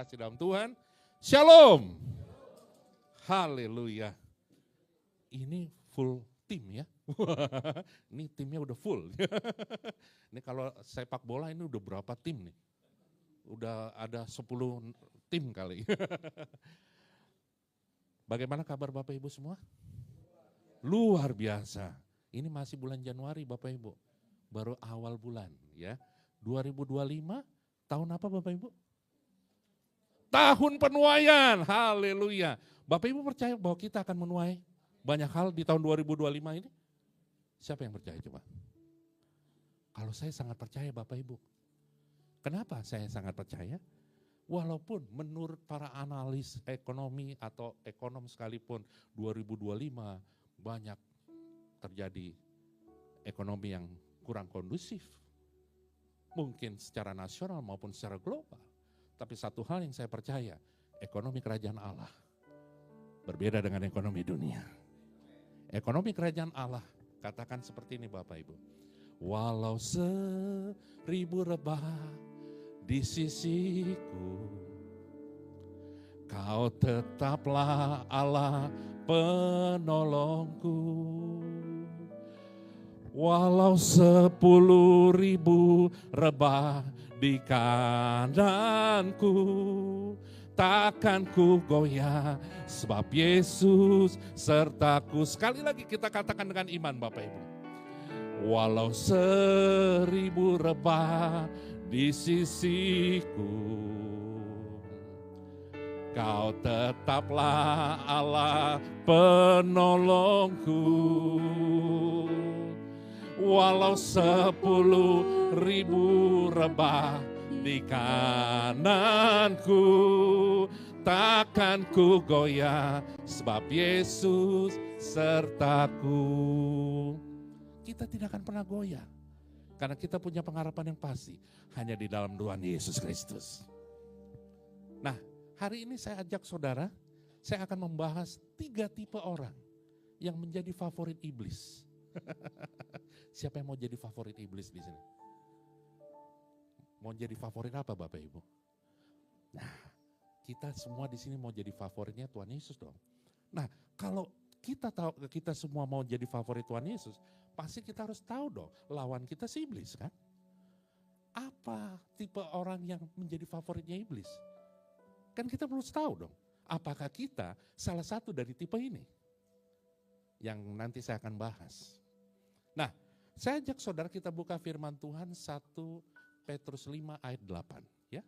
kasih dalam Tuhan. Shalom. Haleluya. Ini full tim ya. Ini timnya udah full. Ini kalau sepak bola ini udah berapa tim nih? Udah ada 10 tim kali. Bagaimana kabar Bapak Ibu semua? Luar biasa. Ini masih bulan Januari Bapak Ibu. Baru awal bulan ya. 2025 tahun apa Bapak Ibu? Tahun penuaian. Haleluya. Bapak Ibu percaya bahwa kita akan menuai banyak hal di tahun 2025 ini? Siapa yang percaya coba? Kalau saya sangat percaya Bapak Ibu. Kenapa saya sangat percaya? Walaupun menurut para analis ekonomi atau ekonom sekalipun 2025 banyak terjadi ekonomi yang kurang kondusif. Mungkin secara nasional maupun secara global. Tapi satu hal yang saya percaya, ekonomi kerajaan Allah berbeda dengan ekonomi dunia. Ekonomi kerajaan Allah, katakan seperti ini Bapak Ibu. Walau 1000 rebah di sisiku, kau tetaplah Allah penolongku. Walau 10.000 rebah di kananku, takkan ku goyah, sebab Yesus sertaku. Sekali lagi kita katakan dengan iman Bapak Ibu. Walau 1000 rebah di sisiku, kau tetaplah Allah penolongku. Walau 10.000 rebah di kananku, takkan ku goyah, sebab Yesus sertaku. Kita tidak akan pernah goyah. Karena kita punya pengharapan yang pasti hanya di dalam Tuhan Yesus Kristus. Nah, hari ini saya ajak saudara, saya akan membahas 3 tipe orang yang menjadi favorit iblis. Siapa yang mau jadi favorit iblis di sini? Mau jadi favorit apa Bapak Ibu? Nah, kita semua di sini mau jadi favoritnya Tuhan Yesus dong. Nah, kalau kita tahu kita semua mau jadi favorit Tuhan Yesus, pasti kita harus tahu dong, lawan kita si iblis kan? Apa tipe orang yang menjadi favoritnya iblis? Kan kita perlu tahu dong, apakah kita salah satu dari tipe ini? Yang nanti saya akan bahas. Nah, saya ajak saudara kita buka firman Tuhan 1 Petrus 5 ayat 8. Ya,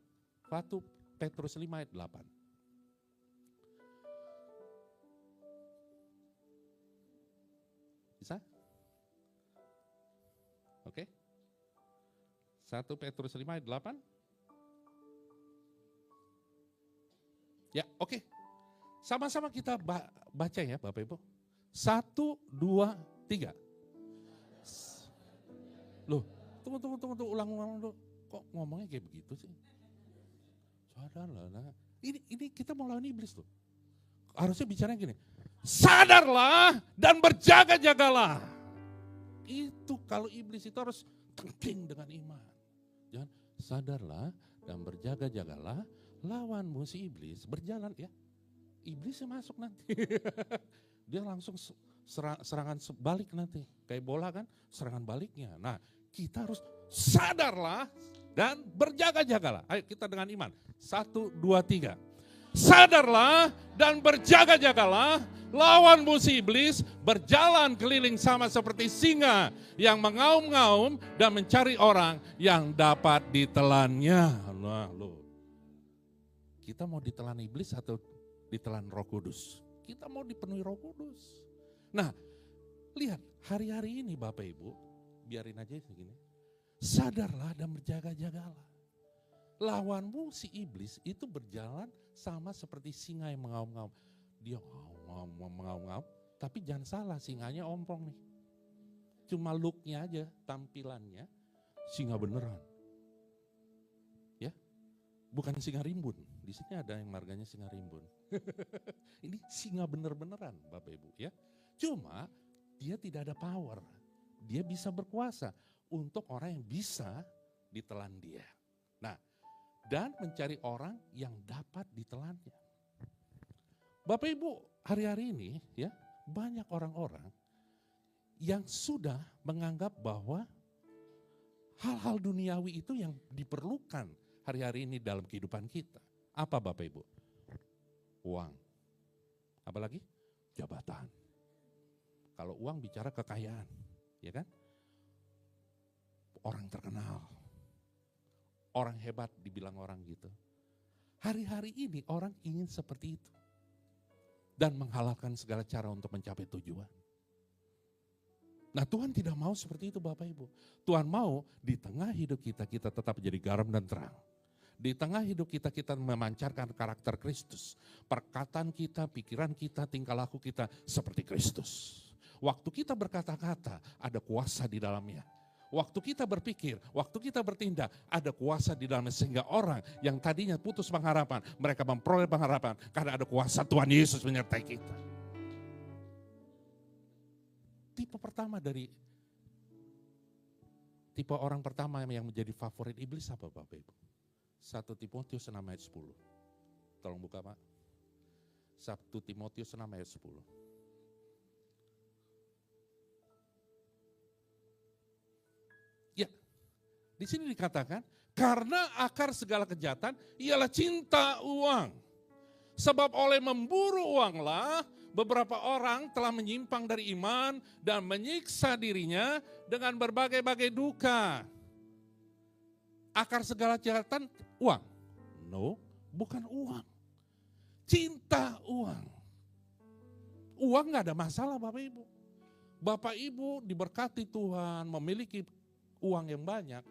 1 Petrus 5 ayat 8. Bisa? Oke. 1 Petrus 5 ayat 8. Ya, oke. Sama-sama kita baca ya Bapak Ibu. 1, 2, 3. Loh, tunggu, ulang dulu. Kok ngomongnya kayak begitu sih? Sadarlah, nah. Ini kita mau lawan iblis tuh. Harusnya bicaranya gini. Sadarlah dan berjaga-jagalah. Itu kalau iblis itu harus tengking dengan iman. Jangan sadarlah dan berjaga-jagalah, lawanmu si iblis berjalan ya. Iblisnya masuk nanti. Dia langsung serangan balik nanti. Kayak bola kan, serangan baliknya. Nah, kita harus sadarlah dan berjaga-jagalah. Ayo kita dengan iman. 1, 2, 3. Sadarlah dan berjaga-jagalah, lawan musuh iblis berjalan keliling sama seperti singa yang mengaum-ngaum dan mencari orang yang dapat ditelannya. Nah, loh. Kita mau ditelan iblis atau ditelan Roh Kudus? Kita mau dipenuhi Roh Kudus. Nah, lihat hari-hari ini Bapak Ibu, biarin aja segini. Sadarlah dan berjaga-jagalah. Lawanmu si iblis itu berjalan sama seperti singa yang mengaum-ngaum. Dia mengaum-ngaum, tapi jangan salah, singanya ompong nih. Cuma looknya aja, tampilannya singa beneran. Ya, bukan singa rimbun. Di sini ada yang marganya singa rimbun. Ini singa bener-beneran Bapak Ibu ya. Cuma dia tidak ada power. Dia bisa berkuasa untuk orang yang bisa ditelan dia. Nah, dan mencari orang yang dapat ditelannya. Bapak Ibu, hari-hari ini ya banyak orang-orang yang sudah menganggap bahwa hal-hal duniawi itu yang diperlukan hari-hari ini dalam kehidupan kita. Apa Bapak Ibu? Uang. Apalagi? Jabatan. Kalau uang bicara kekayaan, ya kan? Orang terkenal. Orang hebat dibilang orang gitu. Hari-hari ini orang ingin seperti itu. Dan menghalalkan segala cara untuk mencapai tujuan. Nah Tuhan tidak mau seperti itu Bapak Ibu. Tuhan mau di tengah hidup kita, kita tetap menjadi garam dan terang. Di tengah hidup kita, kita memancarkan karakter Kristus. Perkataan kita, pikiran kita, tingkah laku kita seperti Kristus. Waktu kita berkata-kata, ada kuasa di dalamnya. Waktu kita berpikir, waktu kita bertindak, ada kuasa di dalamnya. Sehingga orang yang tadinya putus pengharapan, mereka memperoleh pengharapan. Karena ada kuasa Tuhan Yesus menyertai kita. Tipe orang pertama yang menjadi favorit iblis apa Bapak Ibu? 1 Timotius 6 ayat 10. Tolong buka Pak. 1 Timotius 6 ayat 10. Ya, di sini dikatakan, karena akar segala kejahatan ialah cinta uang. Sebab oleh memburu uanglah beberapa orang telah menyimpang dari iman dan menyiksa dirinya dengan berbagai-bagai duka. Akar segala kejahatan uang? No, bukan uang. Cinta uang. Uang gak ada masalah Bapak Ibu. Bapak Ibu diberkati Tuhan, memiliki uang yang banyak,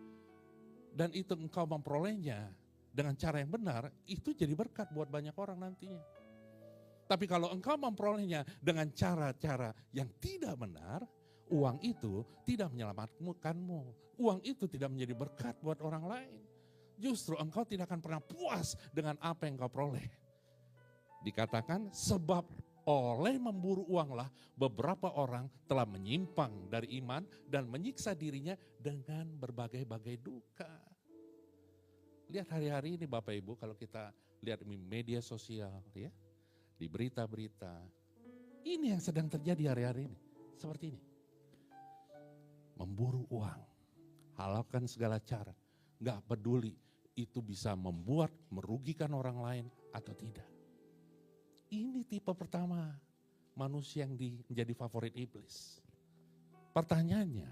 dan itu engkau memperolehnya dengan cara yang benar, itu jadi berkat buat banyak orang nantinya. Tapi kalau engkau memperolehnya dengan cara-cara yang tidak benar, uang itu tidak menyelamatkanmu. Uang itu tidak menjadi berkat buat orang lain. Justru engkau tidak akan pernah puas dengan apa yang engkau peroleh. Dikatakan sebab oleh memburu uanglah beberapa orang telah menyimpang dari iman dan menyiksa dirinya dengan berbagai-bagai duka. Lihat hari-hari ini Bapak Ibu, kalau kita lihat di media sosial ya, di berita-berita, ini yang sedang terjadi hari-hari ini, seperti ini. Memburu uang, halalkan segala cara, gak peduli itu bisa membuat merugikan orang lain atau tidak. Ini tipe pertama manusia yang menjadi favorit iblis. Pertanyaannya,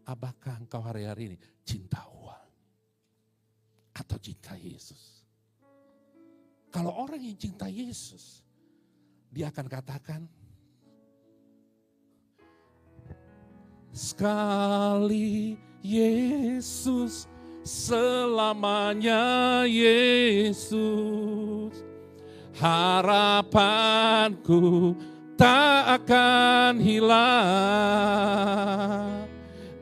apakah engkau hari-hari ini cinta uang atau cinta Yesus? Kalau orang yang cinta Yesus, dia akan katakan, sekali Yesus, selamanya Yesus. Harapanku tak akan hilang,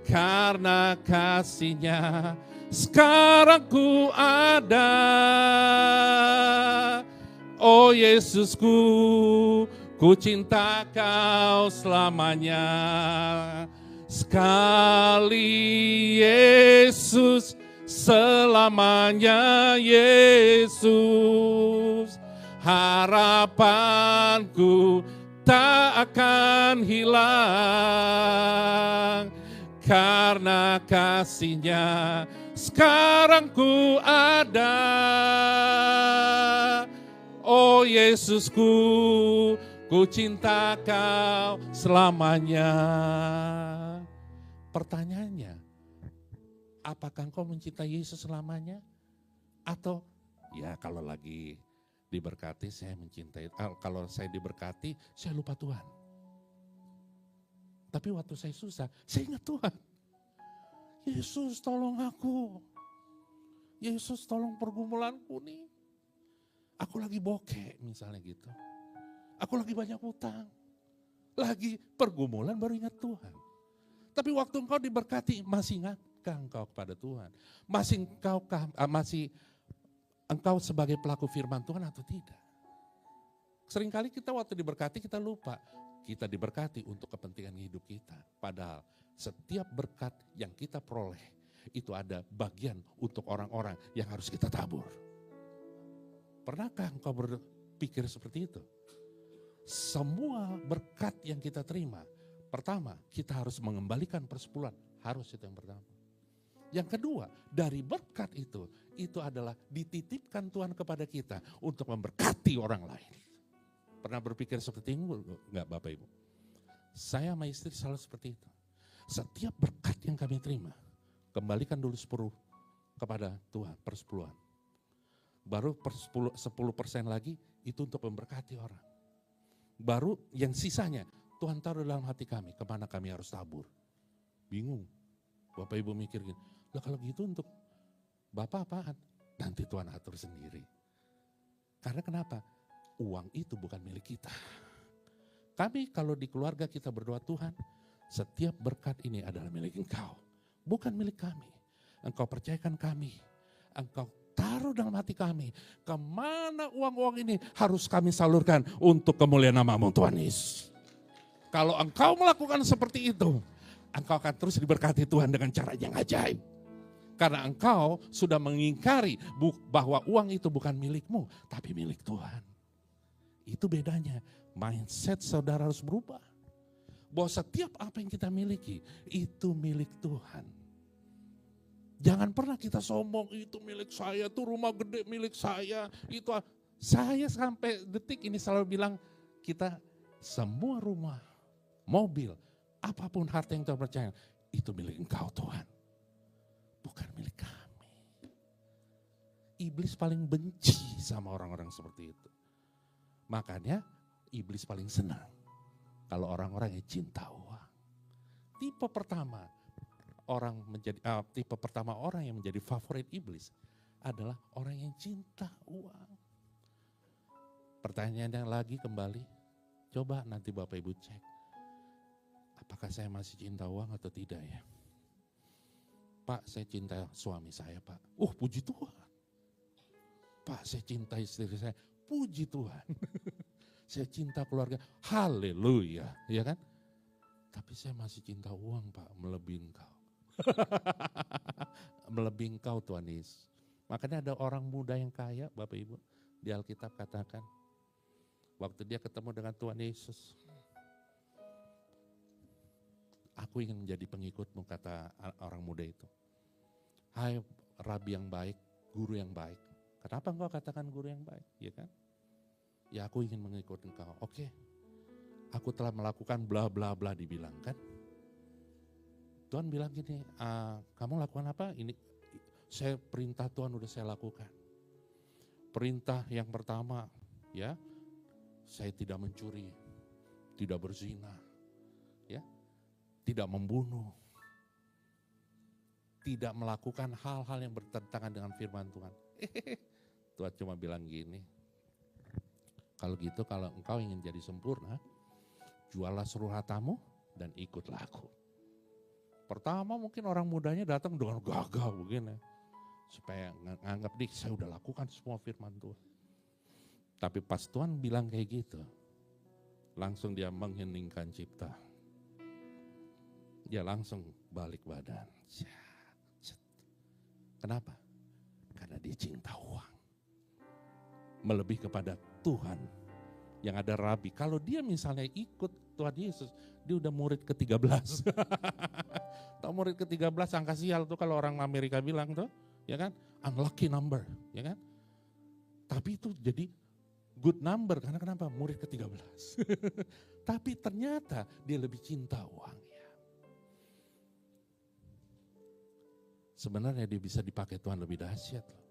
karena kasih-Nya sekarang ku ada. Oh Yesusku, ku cinta Kau selamanya. Sekali Yesus, selamanya Yesus. Harapanku tak akan hilang, karena kasih-Nya sekarang ku ada. Oh Yesusku, ku cinta Kau selamanya. Pertanyaannya, apakah engkau mencintai Yesus selamanya? Atau ya kalau lagi diberkati saya mencintai, kalau saya diberkati saya lupa Tuhan. Tapi waktu saya susah, saya ingat Tuhan. Yesus tolong aku. Yesus tolong pergumulanku nih. Aku lagi bokeh misalnya gitu. Aku lagi banyak utang. Lagi pergumulan baru ingat Tuhan. Tapi waktu engkau diberkati masih ingatkah engkau kepada Tuhan? Masih engkau sebagai pelaku firman Tuhan atau tidak? Seringkali kita waktu diberkati kita lupa. Kita diberkati untuk kepentingan hidup kita. Padahal setiap berkat yang kita peroleh itu ada bagian untuk orang-orang yang harus kita tabur. Pernahkah engkau berpikir seperti itu? Semua berkat yang kita terima, pertama kita harus mengembalikan persepuluhan, harus itu yang pertama. Yang kedua, dari berkat itu adalah dititipkan Tuhan kepada kita untuk memberkati orang lain. Pernah berpikir seperti ini enggak Bapak Ibu? Saya sama istri selalu seperti itu. Setiap berkat yang kami terima, kembalikan dulu 10 kepada Tuhan, persepuluhan. Baru 10% lagi itu untuk memberkati orang. Baru yang sisanya Tuhan taruh dalam hati kami, kemana kami harus tabur. Bingung. Bapak Ibu mikir gini, lah kalau gitu untuk Bapak apaan? Nanti Tuhan atur sendiri. Karena kenapa? Uang itu bukan milik kita. Kami kalau di keluarga kita berdoa, Tuhan setiap berkat ini adalah milik Engkau. Bukan milik kami. Engkau percayakan kami. Engkau taruh dalam hati kami, kemana uang-uang ini harus kami salurkan untuk kemuliaan nama-Mu Tuhan Yesus. Kalau engkau melakukan seperti itu, engkau akan terus diberkati Tuhan dengan cara yang ajaib. Karena engkau sudah mengingkari bahwa uang itu bukan milikmu, tapi milik Tuhan. Itu bedanya, mindset saudara harus berubah. Bahwa setiap apa yang kita miliki, itu milik Tuhan. Jangan pernah kita sombong, itu milik saya, itu rumah gede milik saya. Itu saya sampai detik ini selalu bilang, kita semua rumah, mobil, apapun harta yang Tuhan percaya, itu milik Engkau Tuhan. Bukan milik kami. Iblis paling benci sama orang-orang seperti itu. Makanya iblis paling senang kalau orang-orang yang cinta uang. Tipe pertama orang yang menjadi favorit iblis adalah orang yang cinta uang. Pertanyaannya lagi kembali, coba nanti Bapak Ibu cek, apakah saya masih cinta uang atau tidak ya? Pak, saya cinta suami saya Pak. Puji Tuhan. Pak, saya cinta istri saya. Puji Tuhan. Saya cinta keluarga. Haleluya, ya kan? Tapi saya masih cinta uang Pak, melebihi Engkau. Melebihi Engkau Tuhan Yesus. Makanya ada orang muda yang kaya Bapak Ibu. Di Alkitab katakan, waktu dia ketemu dengan Tuhan Yesus, aku ingin menjadi pengikutmu, kata orang muda itu. Hai Rabi yang baik, guru yang baik. Kenapa engkau katakan guru yang baik? Ya kan? Ya aku ingin mengikut engkau. Oke, aku telah melakukan bla bla bla dibilang kan. Tuhan bilang gini, kamu lakukan apa? Ini saya perintah Tuhan udah saya lakukan. Perintah yang pertama, ya, saya tidak mencuri, tidak berzina, ya, tidak membunuh, tidak melakukan hal-hal yang bertentangan dengan firman Tuhan. Tuhan cuma bilang gini, kalau gitu kalau engkau ingin jadi sempurna, jualah seluruh hartamu dan ikutlah aku. Pertama mungkin orang mudanya datang dengan gagah begini. Supaya nganggap nih saya udah lakukan semua firman Tuhan. Tapi pas Tuhan bilang kayak gitu, langsung dia mengheningkan cipta. Dia langsung balik badan. Kenapa? Karena dia cinta uang. Melebihi kepada Tuhan yang ada Rabi. Kalau dia misalnya ikut Tuhan Yesus, dia udah murid ke-13. Tahu murid ke-13 angka sial tuh kalau orang Amerika bilang tuh, ya kan? Unlucky number, ya kan? Tapi itu jadi good number, karena kenapa? Murid ke-13. Tapi ternyata dia lebih cinta uangnya. Sebenarnya dia bisa dipakai Tuhan lebih dahsyat loh.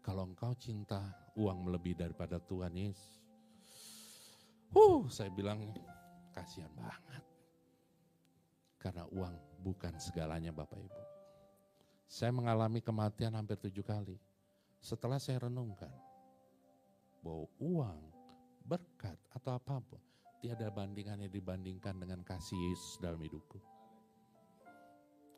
Kalau engkau cinta uang melebihi daripada Tuhan Yesus, saya bilang kasihan banget. Karena uang bukan segalanya Bapak Ibu. Saya mengalami kematian hampir 7 kali. Setelah saya renungkan bahwa uang, berkat atau apapun, tiada bandingannya dibandingkan dengan kasih Yesus dalam hidupku.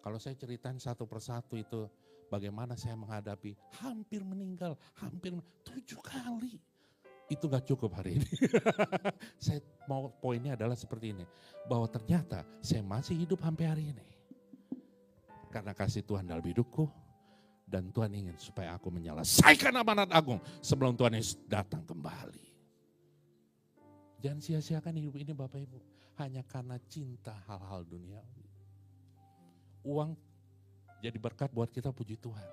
Kalau saya ceritain satu persatu itu bagaimana saya menghadapi hampir meninggal, hampir 7 kali. Itu gak cukup hari ini. Saya mau poinnya adalah seperti ini. Bahwa ternyata saya masih hidup sampai hari ini. Karena kasih Tuhan dalam hidupku. Dan Tuhan ingin supaya aku menyelesaikan amanat agung sebelum Tuhan Yesus datang kembali. Jangan sia-siakan hidup ini Bapak Ibu. Hanya karena cinta hal-hal duniawi. Uang jadi berkat buat kita, puji Tuhan.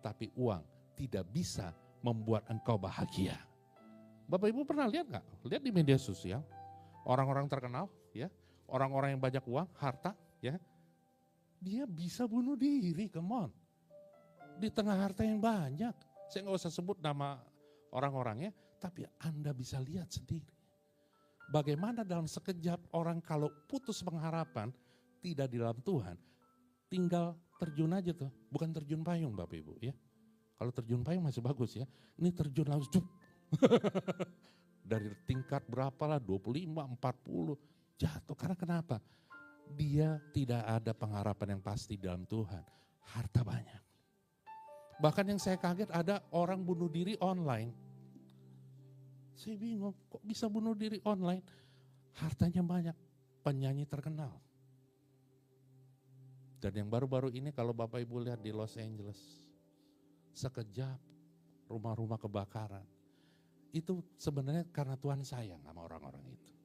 Tapi uang tidak bisa membuat engkau bahagia. Bapak Ibu pernah lihat gak? Lihat di media sosial. Orang-orang terkenal, ya, orang-orang yang banyak uang, harta, ya, dia bisa bunuh diri, come on. Di tengah harta yang banyak. Saya gak usah sebut nama orang-orangnya, tapi Anda bisa lihat sendiri. Bagaimana dalam sekejap orang kalau putus pengharapan, tidak di dalam Tuhan, tinggal terjun aja tuh. Bukan terjun payung Bapak Ibu ya. Kalau terjun payung masih bagus ya. Ini terjun langsung. Dari tingkat berapa lah, 25, 40, jatuh. Karena kenapa? Dia tidak ada pengharapan yang pasti dalam Tuhan. Harta banyak. Bahkan yang saya kaget ada orang bunuh diri online. Saya bingung, kok bisa bunuh diri online? Hartanya banyak, penyanyi terkenal. Dan yang baru-baru ini kalau Bapak Ibu lihat di Los Angeles, sekejap rumah-rumah kebakaran. Itu sebenarnya karena Tuhan sayang sama orang-orang itu.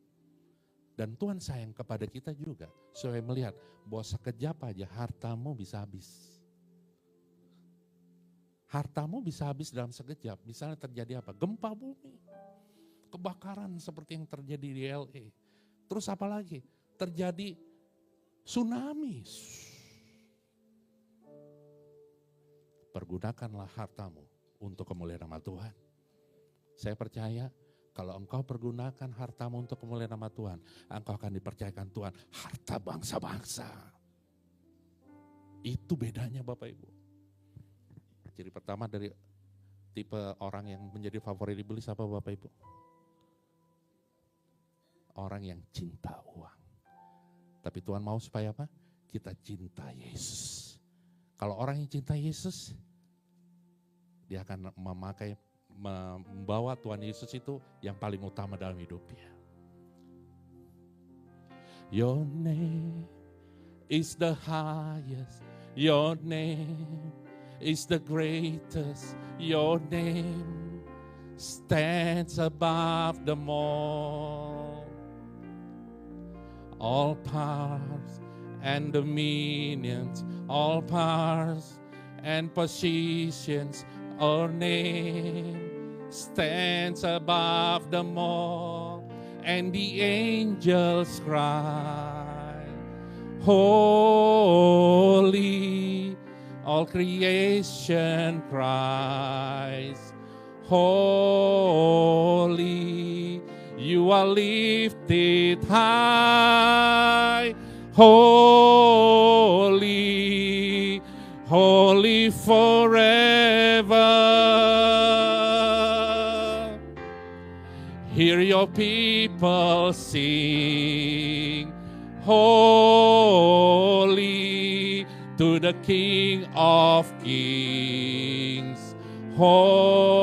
Dan Tuhan sayang kepada kita juga, supaya melihat bahwa sekejap aja hartamu bisa habis. Hartamu bisa habis dalam sekejap, misalnya terjadi apa? Gempa bumi. Kebakaran seperti yang terjadi di LA. Terus apa lagi? Terjadi tsunami. Pergunakanlah hartamu untuk kemuliaan nama Tuhan. Saya percaya kalau engkau pergunakan hartamu untuk kemuliaan nama Tuhan, engkau akan dipercayakan Tuhan harta bangsa-bangsa. Itu bedanya Bapak Ibu. Ciri pertama dari tipe orang yang menjadi favorit iblis apa Bapak Ibu? Orang yang cinta uang. Tapi Tuhan mau supaya apa? Kita cinta Yesus. Kalau orang yang cinta Yesus, dia akan membawa Tuhan Yesus itu yang paling utama dalam hidupnya. Your name is the highest. Your name is the greatest. Your name stands above them all. All powers and dominions, all powers and positions, our name stands above them all. And the angels cry, holy, all creation cries, holy, you are lifted high, holy, holy forever. Hear your people sing, holy, to the King of Kings, holy,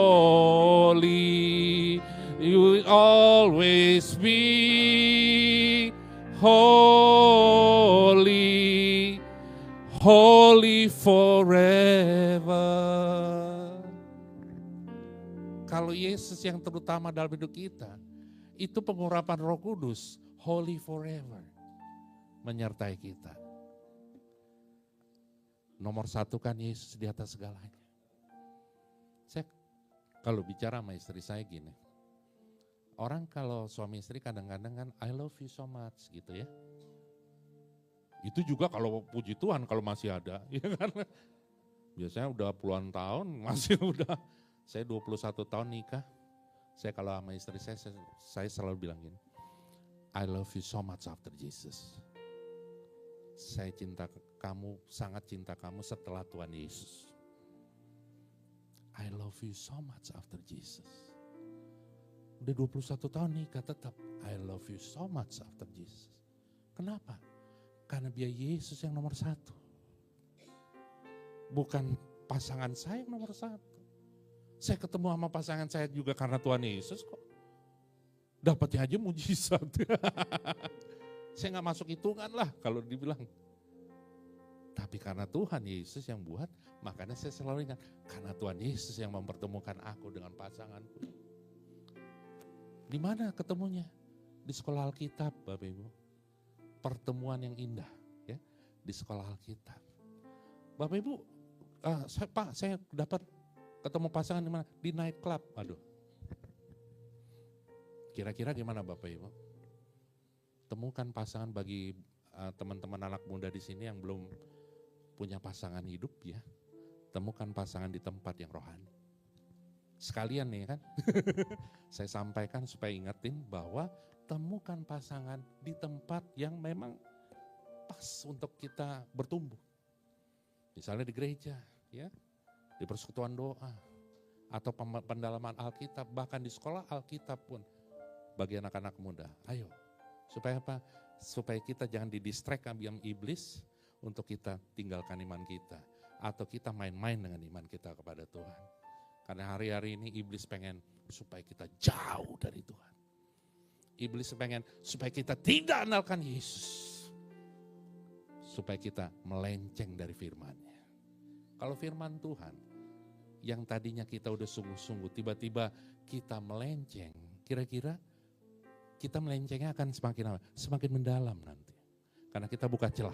you will always be holy, holy forever. Kalau Yesus yang terutama dalam hidup kita, itu pengurapan Roh Kudus, holy forever, menyertai kita. Nomor satu kan Yesus di atas segalanya. Saya kalau bicara sama istri saya gini, orang kalau suami istri kadang-kadang kan I love you so much gitu ya. Itu juga kalau puji Tuhan kalau masih ada, ya kan. Biasanya udah puluhan tahun masih udah. Saya 21 tahun nikah. Saya kalau sama istri saya selalu bilang gini, I love you so much after Jesus. Saya cinta kamu, sangat cinta kamu setelah Tuhan Yesus. I love you so much after Jesus. Udah 21 tahun nikah tetap I love you so much after Jesus. Kenapa? Karena dia Yesus yang nomor satu. Bukan pasangan saya yang nomor satu. Saya ketemu sama pasangan saya juga karena Tuhan Yesus kok. Dapatnya aja mujizat. Saya gak masuk hitungan lah kalau dibilang. Tapi karena Tuhan Yesus yang buat, makanya saya selalu ingat, karena Tuhan Yesus yang mempertemukan aku dengan pasanganku. Di mana ketemunya? Di sekolah Alkitab, Bapak Ibu. Pertemuan yang indah, ya, di sekolah Alkitab. Bapak Ibu, saya dapat ketemu pasangan di mana? Di night club. Aduh. Kira-kira gimana Bapak Ibu? Temukan pasangan bagi teman-teman anak muda di sini yang belum punya pasangan hidup, ya. Temukan pasangan di tempat yang rohani. Sekalian nih kan, saya sampaikan supaya ingetin bahwa temukan pasangan di tempat yang memang pas untuk kita bertumbuh. Misalnya di gereja, ya, di persekutuan doa, atau pendalaman Alkitab, bahkan di sekolah Alkitab pun bagi anak-anak muda. Ayo, supaya apa? Supaya kita jangan didistract sama iblis untuk kita tinggalkan iman kita. Atau kita main-main dengan iman kita kepada Tuhan. Karena hari-hari ini iblis pengen supaya kita jauh dari Tuhan. Iblis pengen supaya kita tidak andalkan Yesus. Supaya kita melenceng dari firman-Nya. Kalau firman Tuhan, yang tadinya kita udah sungguh-sungguh, tiba-tiba kita melenceng, kira-kira kita melencengnya akan semakin apa? Semakin mendalam nanti. Karena kita buka celah.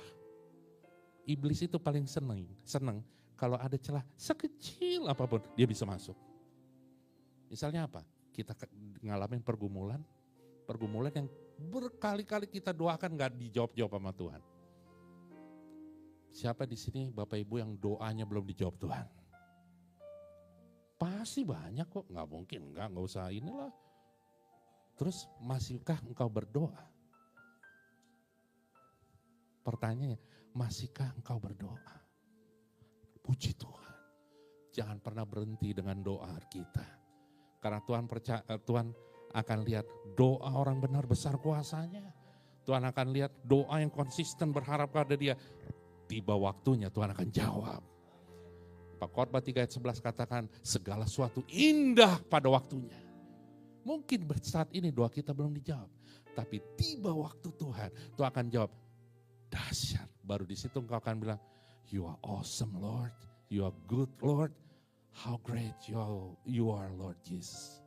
Iblis itu paling seneng kalau ada celah sekecil apapun, dia bisa masuk. Misalnya apa? Kita ngalamin pergumulan yang berkali-kali kita doakan gak dijawab-jawab sama Tuhan. Siapa di sini Bapak Ibu yang doanya belum dijawab Tuhan? Pasti banyak kok, gak mungkin, gak usah inilah. Terus masihkah engkau berdoa? Pertanyaannya, masihkah engkau berdoa? Puji Tuhan. Jangan pernah berhenti dengan doa kita. Karena Tuhan akan lihat doa orang benar besar kuasanya. Tuhan akan lihat doa yang konsisten berharap pada Dia. Tiba waktunya Tuhan akan jawab. Khotbah 3 ayat 11 katakan segala sesuatu indah pada waktunya. Mungkin saat ini doa kita belum dijawab. Tapi tiba waktu Tuhan akan jawab. Dahsyat. Baru di situ engkau akan bilang, you are awesome Lord. You are good Lord. How great you are Lord Jesus.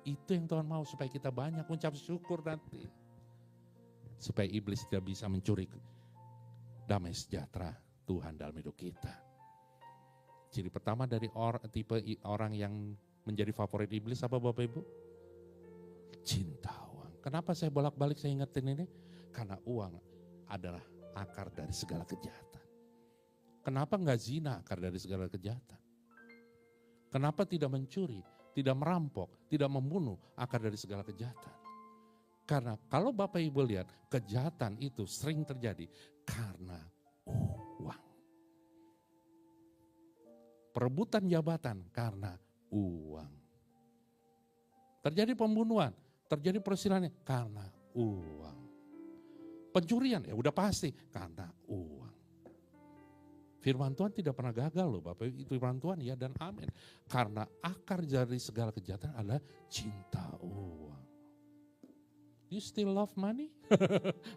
Itu yang Tuhan mau supaya kita banyak mengucap syukur nanti. Supaya iblis tidak bisa mencuri damai sejahtera Tuhan dalam hidup kita. Ciri pertama dari tipe orang yang menjadi favorit iblis apa Bapak Ibu? Cinta uang. Kenapa saya bolak-balik saya ingetin ini? Karena uang adalah akar dari segala kejahatan. Kenapa enggak zina akar dari segala kejahatan? Kenapa tidak mencuri, tidak merampok, tidak membunuh akar dari segala kejahatan? Karena kalau Bapak Ibu lihat kejahatan itu sering terjadi karena uang. Perebutan jabatan karena uang. Terjadi pembunuhan, terjadi perselingkuhan karena uang. Pencurian ya udah pasti karena uang. Firman Tuhan tidak pernah gagal loh Bapak Ibu. Itu firman Tuhan ya dan amin. Karena akar dari segala kejahatan adalah cinta uang. You still love money?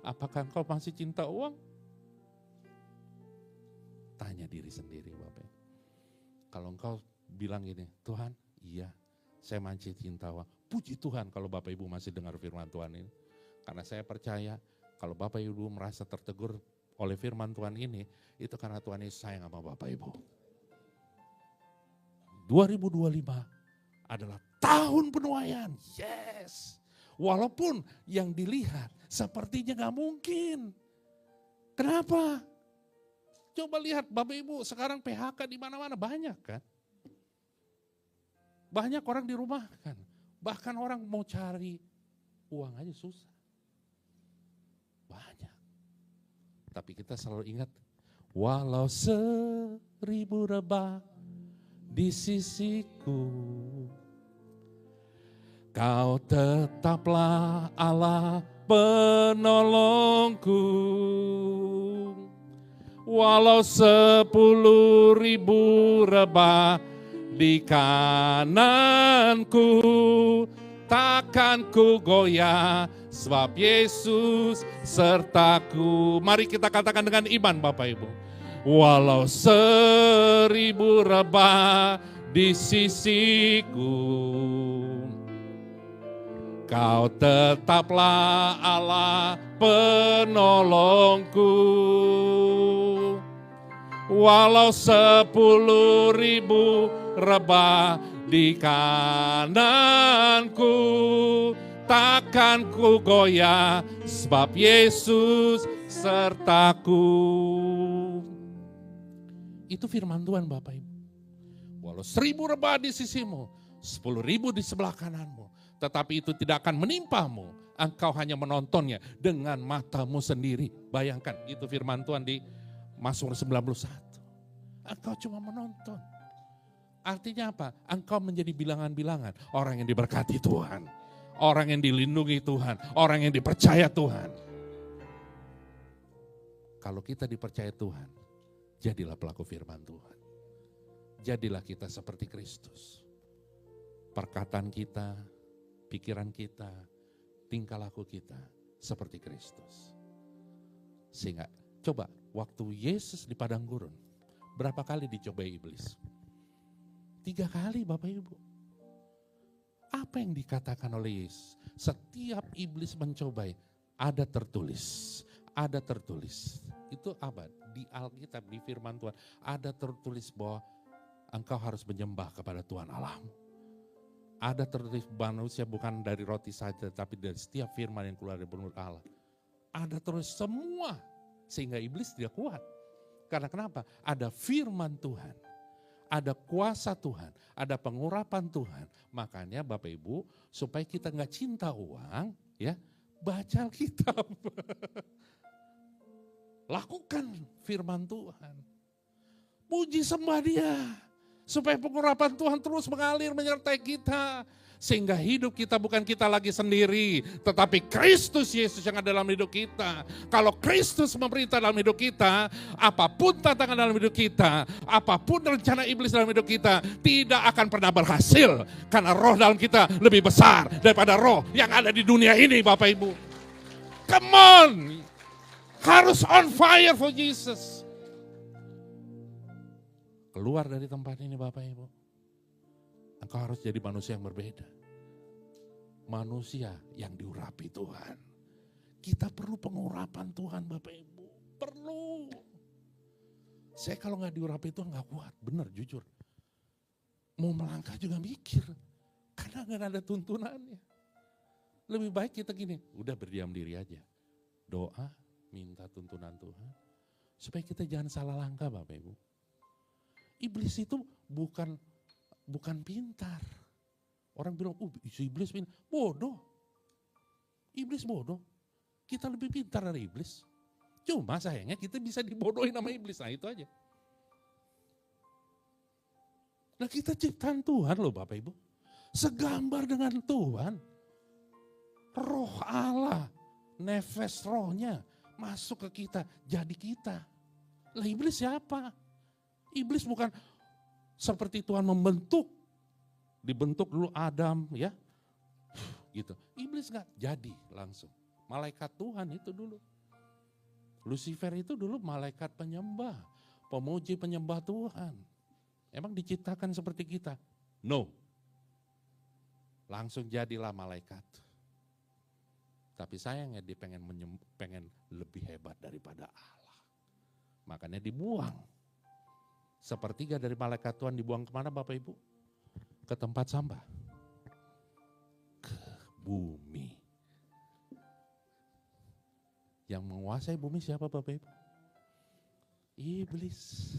Apakah engkau masih cinta uang? Tanya diri sendiri Bapak. Kalau engkau bilang gini, Tuhan iya saya masih cinta uang. Puji Tuhan kalau Bapak Ibu masih dengar firman Tuhan ini. Karena saya percaya kalau Bapak Ibu merasa tertegur oleh firman Tuhan ini, itu karena Tuhan Yesus sayang sama Bapak Ibu. 2025 adalah tahun penuaian, yes. Walaupun yang dilihat sepertinya gak mungkin. Kenapa? Coba lihat Bapak Ibu sekarang PHK di mana-mana banyak kan. Banyak orang di rumah kan. Bahkan orang mau cari uang aja susah. Banyak. Tapi kita selalu ingat, walau 1000 rebah di sisiku, Kau tetaplah Allah penolongku. Walau 10.000 rebah di kananku, takkan ku goyah, sebab Yesus sertaku. Mari kita katakan dengan iman Bapak Ibu. walau 1000 rebah di sisiku, Kau tetaplah Allah penolongku. Walau 10.000 rebah di kananku, takkan ku goyah sebab Yesus sertaku. Itu firman Tuhan Bapak Ibu. Walau 1000 rebah di sisimu, 10.000 di sebelah kananmu, tetapi itu tidak akan menimpamu. Engkau hanya menontonnya dengan matamu sendiri. Bayangkan itu firman Tuhan di Mazmur 91. Engkau cuma menonton. Artinya apa? Engkau menjadi bilangan-bilangan orang yang diberkati Tuhan. Orang yang dilindungi Tuhan. Orang yang dipercaya Tuhan. Kalau kita dipercaya Tuhan, jadilah pelaku firman Tuhan. Jadilah kita seperti Kristus. Perkataan kita, pikiran kita, tingkah laku kita seperti Kristus. Sehingga coba waktu Yesus di padang gurun, berapa kali dicobai iblis? 3 kali Bapak Ibu. Apa yang dikatakan oleh Yesus? Setiap iblis mencobai, ada tertulis. Ada tertulis. Itu apa? Di Alkitab, di firman Tuhan, ada tertulis bahwa engkau harus menyembah kepada Tuhan Allahmu. Ada tertulis manusia bukan dari roti saja, tapi dari setiap firman yang keluar dari mulut Allah. Ada terus semua, sehingga iblis tidak kuat. Karena kenapa? Ada firman Tuhan, ada kuasa Tuhan, ada pengurapan Tuhan. Makanya Bapak Ibu, supaya kita nggak cinta uang, ya baca Alkitab. Lakukan firman Tuhan. Puji sembah Dia. Supaya pengurapan Tuhan terus mengalir menyertai kita. Sehingga hidup kita bukan kita lagi sendiri. Tetapi Kristus Yesus yang ada dalam hidup kita. Kalau Kristus memerintah dalam hidup kita. Apapun tantangan dalam hidup kita. Apapun rencana iblis dalam hidup kita. Tidak akan pernah berhasil. Karena roh dalam kita lebih besar daripada roh yang ada di dunia ini Bapak Ibu. Come on. Harus on fire for Jesus. Keluar dari tempat ini Bapak Ibu. Engkau harus jadi manusia yang berbeda. Manusia yang diurapi Tuhan. Kita perlu pengurapan Tuhan Bapak Ibu. Perlu. Saya kalau gak diurapi Tuhan gak kuat. Benar jujur. Mau melangkah juga mikir. Karena gak ada tuntunannya. Lebih baik kita gini. Udah berdiam diri aja. Doa, minta tuntunan Tuhan. Supaya kita jangan salah langkah Bapak Ibu. Iblis itu bukan pintar. Orang bilang, iblis pintar. Bodoh. Iblis bodoh. Kita lebih pintar dari iblis. Cuma sayangnya kita bisa dibodohin sama iblis. Nah itu aja. Nah kita ciptaan Tuhan loh Bapak Ibu. Segambar dengan Tuhan. Roh Allah. Nefes rohnya masuk ke kita. Jadi kita. Lah iblis siapa? Iblis bukan seperti Tuhan membentuk. Dibentuk dulu Adam ya. Gitu. Iblis gak jadi langsung. Malaikat Tuhan itu dulu. Lucifer itu dulu malaikat penyembah. Pemuji penyembah Tuhan. Emang diciptakan seperti kita? No. Langsung jadilah malaikat. Tapi sayangnya dia pengen lebih hebat daripada Allah. Makanya dibuang. Sepertiga dari malaikat Tuhan dibuang kemana Bapak Ibu? Ke tempat sampah. Ke bumi. Yang menguasai bumi siapa Bapak Ibu? Iblis.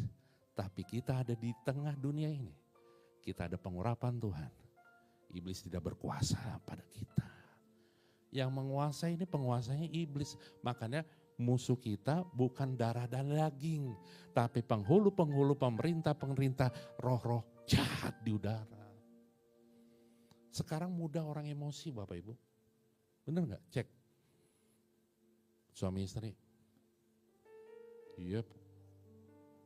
Tapi kita ada di tengah dunia ini. Kita ada pengurapan Tuhan. Iblis tidak berkuasa pada kita. Yang menguasai ini penguasanya iblis. Makanya musuh kita bukan darah dan daging. Tapi penghulu-penghulu pemerintah roh-roh jahat di udara. Sekarang mudah orang emosi Bapak Ibu. Bener gak? Cek. Suami istri. Iya.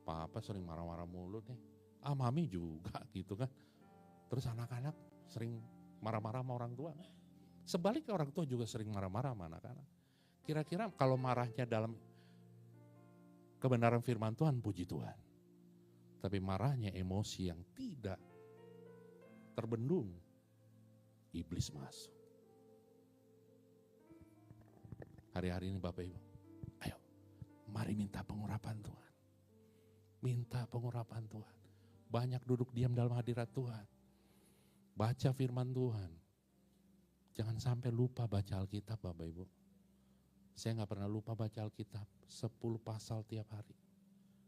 Papa sering marah-marah mulu nih. Mami juga gitu kan. Terus anak-anak sering marah-marah sama orang tua. Sebaliknya orang tua juga sering marah-marah sama anak-anak. Kira-kira kalau marahnya dalam kebenaran firman Tuhan, puji Tuhan. Tapi marahnya emosi yang tidak terbendung, iblis masuk. Hari-hari ini Bapak Ibu, ayo mari minta pengurapan Tuhan. Minta pengurapan Tuhan. Banyak duduk diam dalam hadirat Tuhan. Baca firman Tuhan. Jangan sampai lupa baca Alkitab Bapak Ibu. Saya gak pernah lupa baca Alkitab. 10 pasal tiap hari.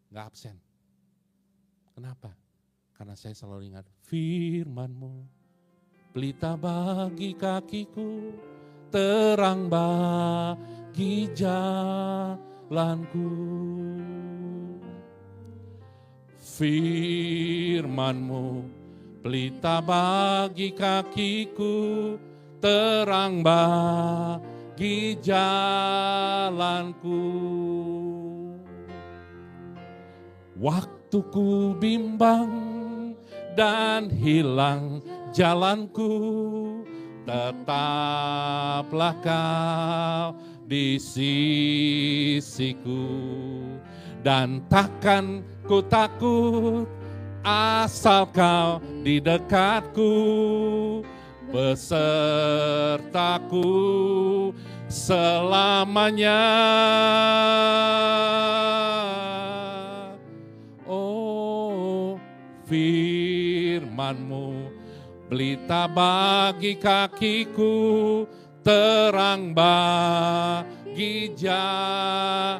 Gak absen. Kenapa? Karena saya selalu ingat firman-Mu. Pelita bagi kakiku, terang bagi jalanku. Firman-Mu, pelita bagi kakiku, terang bagi jalanku. Waktu ku bimbang dan hilang jalanku, tetaplah Kau di sisiku. Dan takkan ku takut asal Kau di dekatku, besertaku selamanya. Oh, firman-Mu, pelita bagi kakiku, terang bagi jalanku.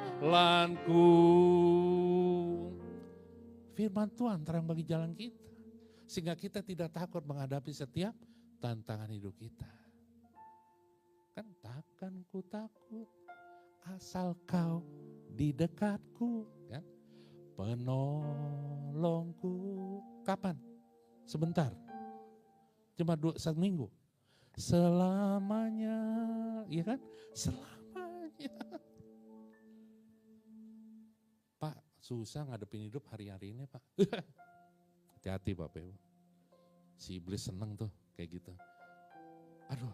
Firman Tuhan terang bagi jalan kita. Sehingga kita tidak takut menghadapi setiap tantangan hidup kita. Kan takkan ku takut asal Kau di dekatku. Kan? Penolongku. Kapan? Sebentar. Cuma 1 minggu. Selamanya. Iya kan? Selamanya. Pak, susah ngadepin hidup hari-hari ini Pak. Hati-hati Bapak Ibu. Si iblis seneng tuh kayak gitu. Aduh,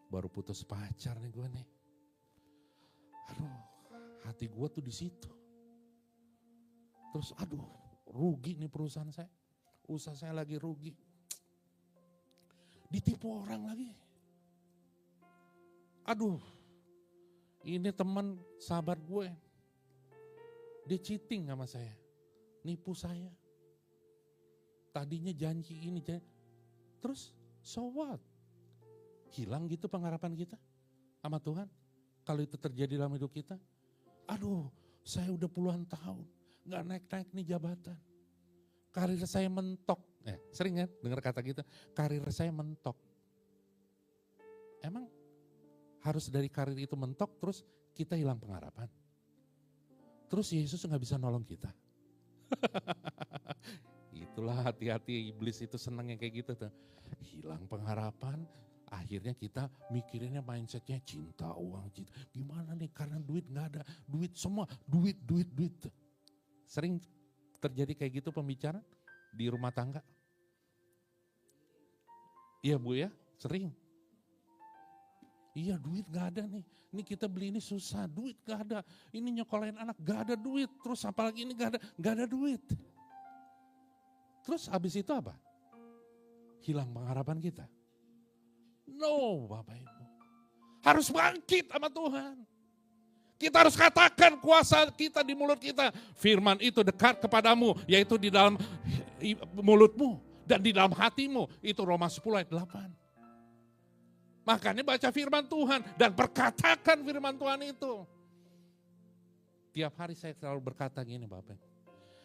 baru putus pacar nih gue nih. Aduh, hati gue tuh di situ. Terus aduh, rugi nih perusahaan saya. Usaha saya lagi rugi. Ditipu orang lagi. Aduh, ini teman sahabat gue. Dia cheating sama saya. Nipu saya. Tadinya janji ini. Terus so what? Hilang gitu pengharapan kita sama Tuhan. Kalau itu terjadi dalam hidup kita. Aduh, saya udah puluhan tahun. Gak naik-naik nih jabatan. Karir saya mentok. Sering kan dengar kata gitu. Karir saya mentok. Emang harus dari karir itu mentok terus kita hilang pengharapan? Terus Yesus gak bisa nolong kita? Itulah hati-hati iblis itu senang yang kayak gitu tuh. Hilang pengharapan, akhirnya kita mikirinnya mindsetnya cinta, uang, cinta. Gimana nih karena duit gak ada, duit semua, duit. Sering terjadi kayak gitu pembicaraan di rumah tangga. Iya Bu ya, sering. Iya duit gak ada nih, ini kita beli ini susah, duit gak ada. Ini nyokolain anak gak ada duit, terus apalagi ini gak ada duit. Terus habis itu apa? Hilang pengharapan kita. No Bapak Ibu, harus bangkit sama Tuhan. Kita harus katakan kuasa kita di mulut kita. Firman itu dekat kepadamu, yaitu di dalam mulutmu dan di dalam hatimu. Itu Roma 10 ayat 8. Makanya baca firman Tuhan dan perkatakan firman Tuhan itu. Tiap hari saya selalu berkata gini Bapak.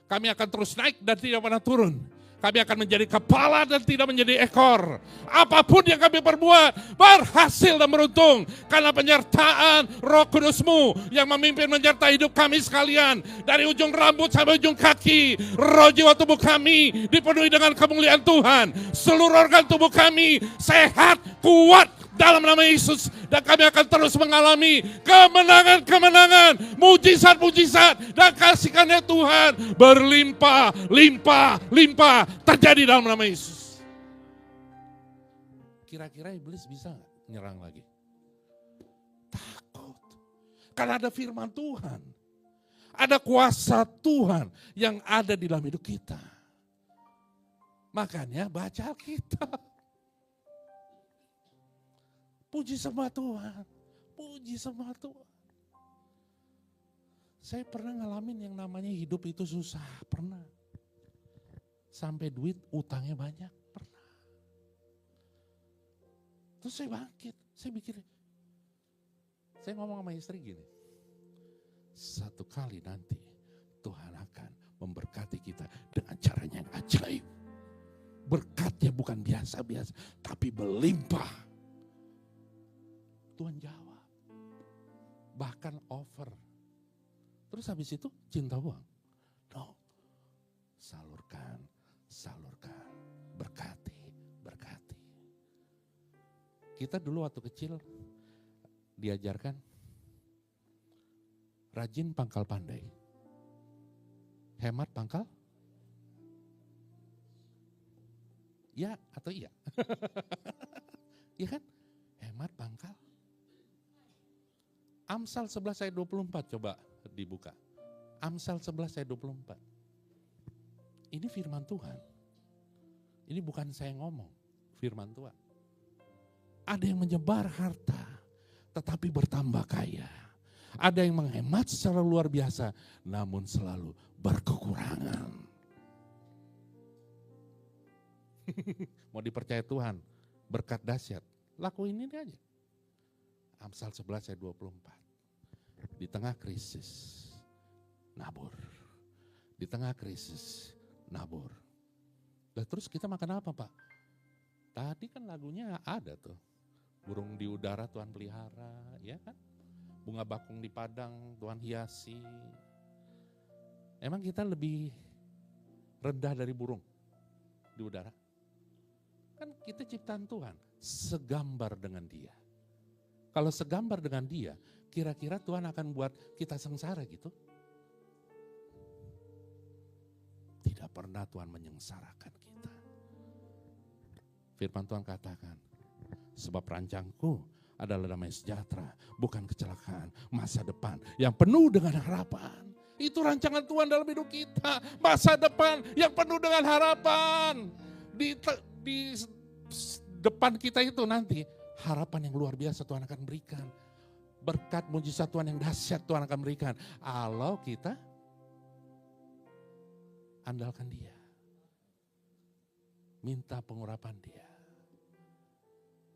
Kami akan terus naik dan tidak pernah turun. Kami akan menjadi kepala dan tidak menjadi ekor. Apapun yang kami perbuat berhasil dan beruntung. Karena penyertaan Roh Kudus-Mu yang memimpin menyertai hidup kami sekalian. Dari ujung rambut sampai ujung kaki. Roh jiwa tubuh kami dipenuhi dengan kemuliaan Tuhan. Seluruh organ tubuh kami sehat, kuat dalam nama Yesus. Dan kami akan terus mengalami kemenangan-kemenangan, mujizat-mujizat dan kasih-Nya Tuhan berlimpah, limpah terjadi dalam nama Yesus. Kira-kira iblis bisa gak nyerang lagi? Takut. Karena ada firman Tuhan. Ada kuasa Tuhan yang ada di dalam hidup kita. Makanya baca Alkitab. Puji sama Tuhan. Puji sama Tuhan. Saya pernah ngalamin yang namanya hidup itu susah. Pernah. Sampai duit utangnya banyak. Pernah. Terus saya bangkit. Saya pikir. Saya ngomong sama istri gini. Satu kali nanti Tuhan akan memberkati kita dengan caranya yang ajaib. Berkatnya bukan biasa-biasa, tapi berlimpah. Tuhan jawab. Bahkan over. Terus habis itu cinta uang. No. Salurkan, salurkan. Berkati, berkati. Kita dulu waktu kecil diajarkan rajin pangkal pandai. Hemat pangkal? Ya atau iya? Iya kan? Hemat pangkal. Amsal 11 ayat 24 coba dibuka. Amsal 11 ayat 24. Ini firman Tuhan. Ini bukan saya ngomong, firman Tuhan. Ada yang menyebar harta, tetapi bertambah kaya. Ada yang menghemat secara luar biasa, namun selalu berkekurangan. Mau dipercaya Tuhan, berkat dahsyat, lakuin ini aja. Amsal 11 ayat 24. Di tengah krisis, nabur. Di tengah krisis, nabur. Nah, terus kita makan apa, Pak? Tadi kan lagunya ada tuh. Burung di udara Tuhan pelihara, ya kan? Bunga bakung di padang Tuhan hiasi. Emang kita lebih rendah dari burung di udara? Kan kita ciptaan Tuhan, segambar dengan Dia. Kalau segambar dengan Dia, kira-kira Tuhan akan buat kita sengsara gitu? Tidak pernah Tuhan menyengsarakan kita. Firman Tuhan katakan, sebab rancangku adalah damai sejahtera, bukan kecelakaan, masa depan yang penuh dengan harapan. Itu rancangan Tuhan dalam hidup kita, masa depan yang penuh dengan harapan. Di depan kita itu nanti harapan yang luar biasa Tuhan akan berikan. Berkat mujizat Tuhan yang dahsyat Tuhan akan berikan. Kalau kita andalkan Dia. Minta pengurapan Dia.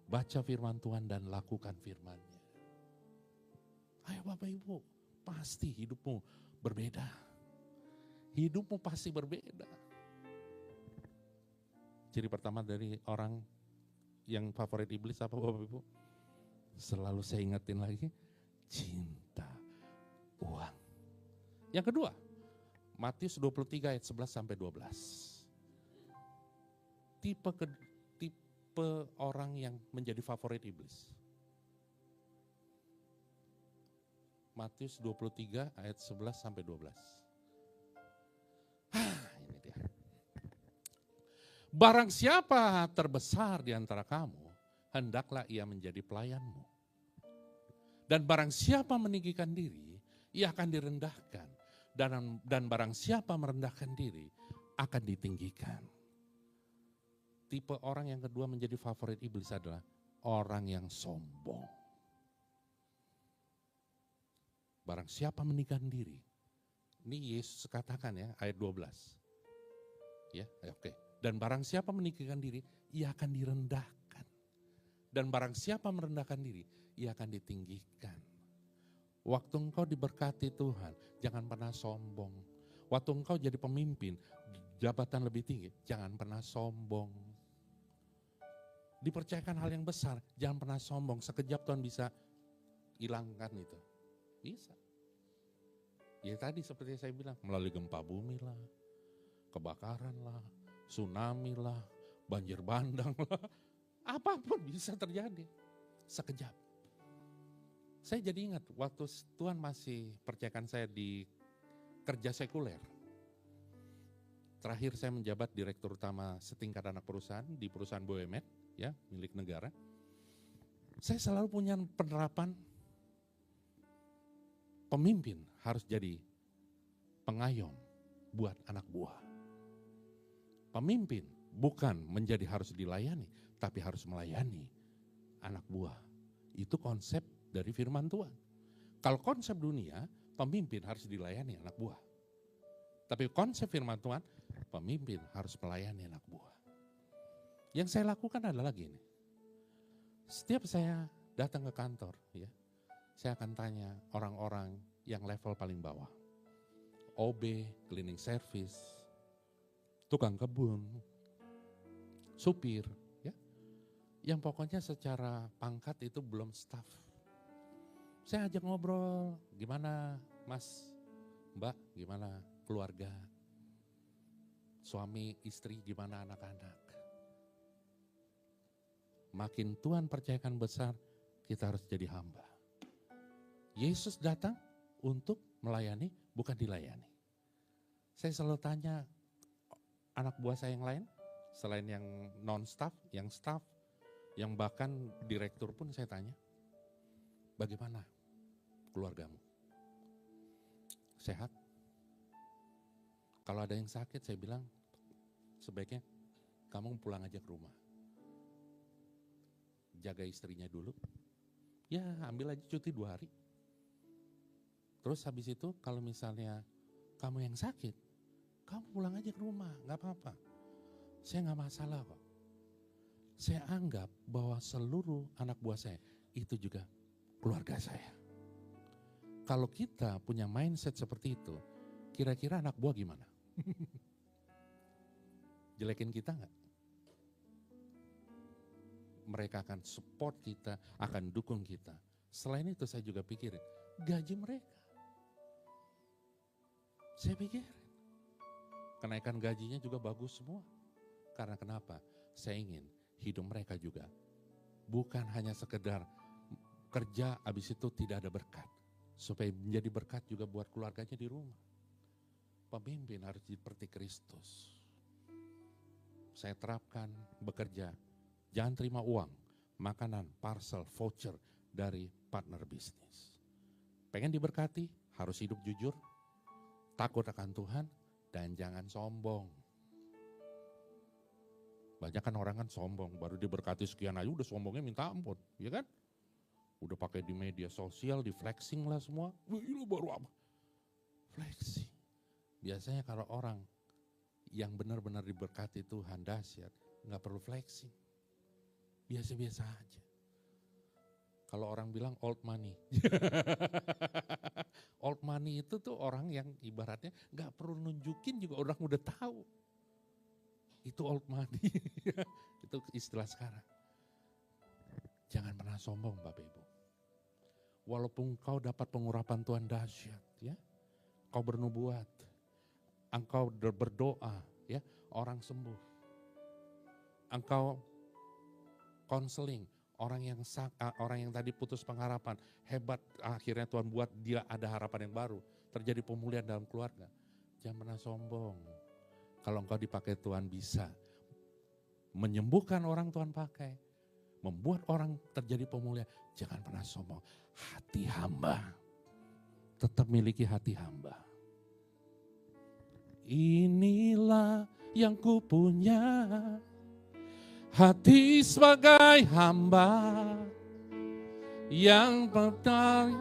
Baca firman Tuhan dan lakukan firman-Nya. Ayo Bapak Ibu, pasti hidupmu berbeda. Hidupmu pasti berbeda. Ciri pertama dari orang yang favorit iblis apa Bapak Ibu? Selalu saya ingetin lagi, cinta uang. Yang kedua, Matius 23 ayat 11 sampai 12. Tipe orang yang menjadi favorit iblis. Matius 23 ayat 11 sampai 12. Ini dia. Barang siapa terbesar di antara kamu, hendaklah ia menjadi pelayanmu. Dan barang siapa meninggikan diri, ia akan direndahkan. Dan barang siapa merendahkan diri, akan ditinggikan. Tipe orang yang kedua menjadi favorit iblis adalah orang yang sombong. Barang siapa meninggikan diri. Ini Yesus katakan ya, ayat 12. Ya, oke. Dan barang siapa meninggikan diri, ia akan direndahkan. Dan barang siapa merendahkan diri, ia akan ditinggikan. Waktu engkau diberkati Tuhan, jangan pernah sombong. Waktu engkau jadi pemimpin, jabatan lebih tinggi, jangan pernah sombong. Dipercayakan hal yang besar, jangan pernah sombong. Sekejap Tuhan bisa hilangkan itu. Bisa. Ya tadi seperti saya bilang, melalui gempa bumi lah, kebakaran lah, tsunami lah, banjir bandang lah. Apapun bisa terjadi. Sekejap. Saya jadi ingat waktu Tuhan masih percayakan saya di kerja sekuler. Terakhir saya menjabat direktur utama setingkat anak perusahaan di perusahaan BUMN, ya, milik negara. Saya selalu punya penerapan pemimpin harus jadi pengayom buat anak buah. Pemimpin bukan menjadi harus dilayani, tapi harus melayani anak buah. Itu konsep dari firman Tuhan. Kalau konsep dunia, pemimpin harus dilayani anak buah. Tapi konsep firman Tuhan, pemimpin harus melayani anak buah. Yang saya lakukan adalah gini. Setiap saya datang ke kantor, ya, saya akan tanya orang-orang yang level paling bawah. OB, cleaning service, tukang kebun, supir, ya, yang pokoknya secara pangkat itu belum staff. Saya ajak ngobrol, gimana Mas, Mbak, gimana keluarga, suami, istri, gimana anak-anak. Makin Tuhan percayakan besar, kita harus jadi hamba. Yesus datang untuk melayani, bukan dilayani. Saya selalu tanya anak buah saya yang lain, selain yang non-staff, yang staff, yang bahkan direktur pun saya tanya, bagaimana keluargamu? Sehat? Kalau ada yang sakit, saya bilang, sebaiknya kamu pulang aja ke rumah. Jaga istrinya dulu. Ya, ambil aja cuti 2 hari. Terus habis itu kalau misalnya kamu yang sakit, kamu pulang aja ke rumah, gak apa-apa. Saya gak masalah kok. Saya anggap bahwa seluruh anak buah saya itu juga keluarga saya. Kalau kita punya mindset seperti itu, kira-kira anak buah gimana? Jelekin kita gak? Mereka akan support kita, akan dukung kita. Selain itu saya juga pikirin, gaji mereka. Saya pikirin, kenaikan gajinya juga bagus semua. Karena kenapa? Saya ingin hidup mereka juga bukan hanya sekedar kerja habis itu tidak ada berkat. Supaya menjadi berkat juga buat keluarganya di rumah. Pemimpin harus seperti Kristus. Saya terapkan bekerja. Jangan terima uang, makanan, parcel, voucher dari partner bisnis. Pengen diberkati, harus hidup jujur, takut akan Tuhan, dan jangan sombong. Banyak kan orang kan sombong, baru diberkati sekian aja udah sombongnya minta ampun, ya kan? Udah pakai di media sosial, di flexing lah semua. Wih, lu baru apa? Flexing. Biasanya kalau orang yang benar-benar diberkati Tuhan dahsyat, nggak perlu flexing. Biasa-biasa aja. Kalau orang bilang old money. Old money itu tuh orang yang ibaratnya gak perlu nunjukin juga orang udah tahu. Itu old money. Itu istilah sekarang. Jangan pernah sombong Bapak Ibu. Walaupun kau dapat pengurapan Tuhan dahsyat, ya, kau bernubuat, engkau berdoa, ya, orang sembuh. Engkau konseling, orang yang tadi putus pengharapan, hebat akhirnya Tuhan buat dia ada harapan yang baru, terjadi pemulihan dalam keluarga. Jangan pernah sombong. Kalau engkau dipakai Tuhan bisa menyembuhkan orang Tuhan pakai, membuat orang terjadi pemulihan. Jangan pernah sombong. Hati hamba, tetap miliki hati hamba. Inilah yang kupunya, hati sebagai hamba yang benar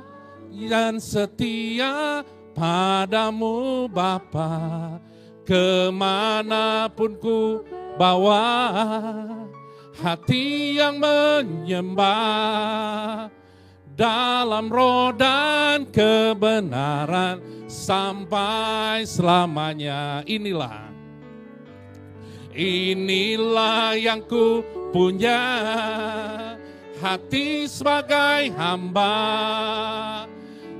dan setia padamu Bapa. Kemanapun ku bawa, hati yang menyembah dalam roh dan kebenaran sampai selamanya. Inilah yang ku punya, hati sebagai hamba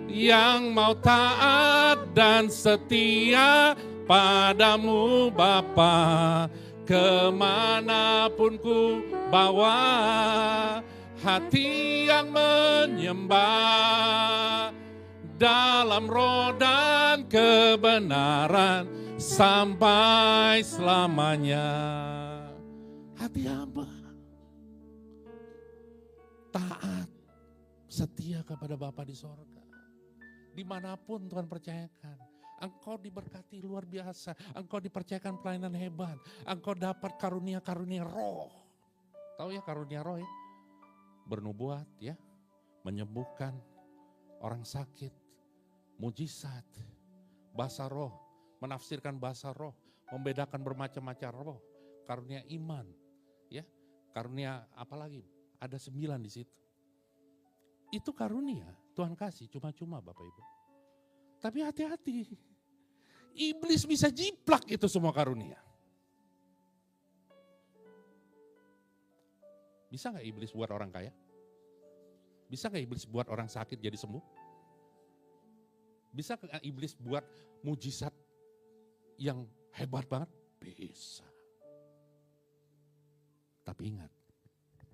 yang mau taat dan setia padamu Bapa. Kemanapun ku bawa, hati yang menyembah dalam roh dan kebenaran sampai selamanya. Hati hamba taat, setia kepada Bapa di sorga. Dimanapun Tuhan percayakan, Engkau diberkati luar biasa. Engkau dipercayakan pelayanan hebat. Engkau dapat karunia-karunia roh. Tahu ya karunia roh ya? Bernubuat ya. Menyembuhkan orang sakit. Mujizat. Bahasa roh. Menafsirkan bahasa roh. Membedakan bermacam-macam roh. Karunia iman. Ya. Karunia apa lagi? Ada 9 di situ. Itu karunia. Tuhan kasih cuma-cuma Bapak Ibu. Tapi hati-hati. Iblis bisa jiplak itu semua karunia. Bisa gak iblis buat orang kaya? Bisa gak iblis buat orang sakit jadi sembuh? Bisa gak iblis buat mujizat yang hebat banget? Bisa. Tapi ingat,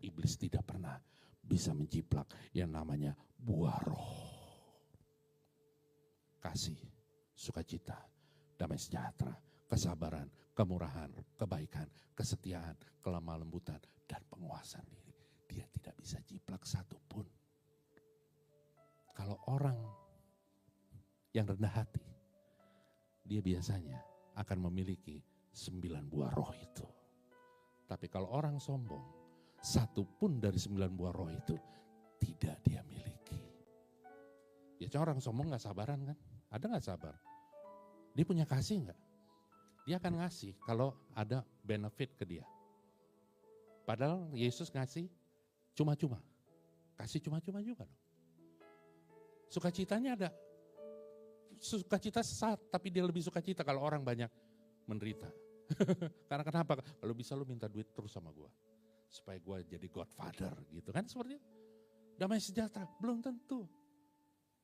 iblis tidak pernah bisa menjiplak yang namanya buah roh. Kasih, sukacita, damai sejahtera, kesabaran, kemurahan, kebaikan, kesetiaan, kelemah lembutan, dan penguasaan diri. Dia tidak bisa jiplak satupun. Kalau orang yang rendah hati, dia biasanya akan memiliki 9 buah roh itu. Tapi kalau orang sombong, satupun dari 9 buah roh itu tidak dia miliki. Ya orang sombong gak sabaran kan? Ada gak sabar? Dia punya kasih gak? Dia akan ngasih kalau ada benefit ke dia. Padahal Yesus ngasih cuma-cuma. Kasih cuma-cuma juga dong. Sukacitanya ada. Sukacita sesaat, tapi dia lebih sukacita kalau orang banyak menderita. Karena kenapa? Kalau bisa lu minta duit terus sama gue. Supaya gue jadi godfather gitu kan seperti itu. Damai sejahtera, belum tentu.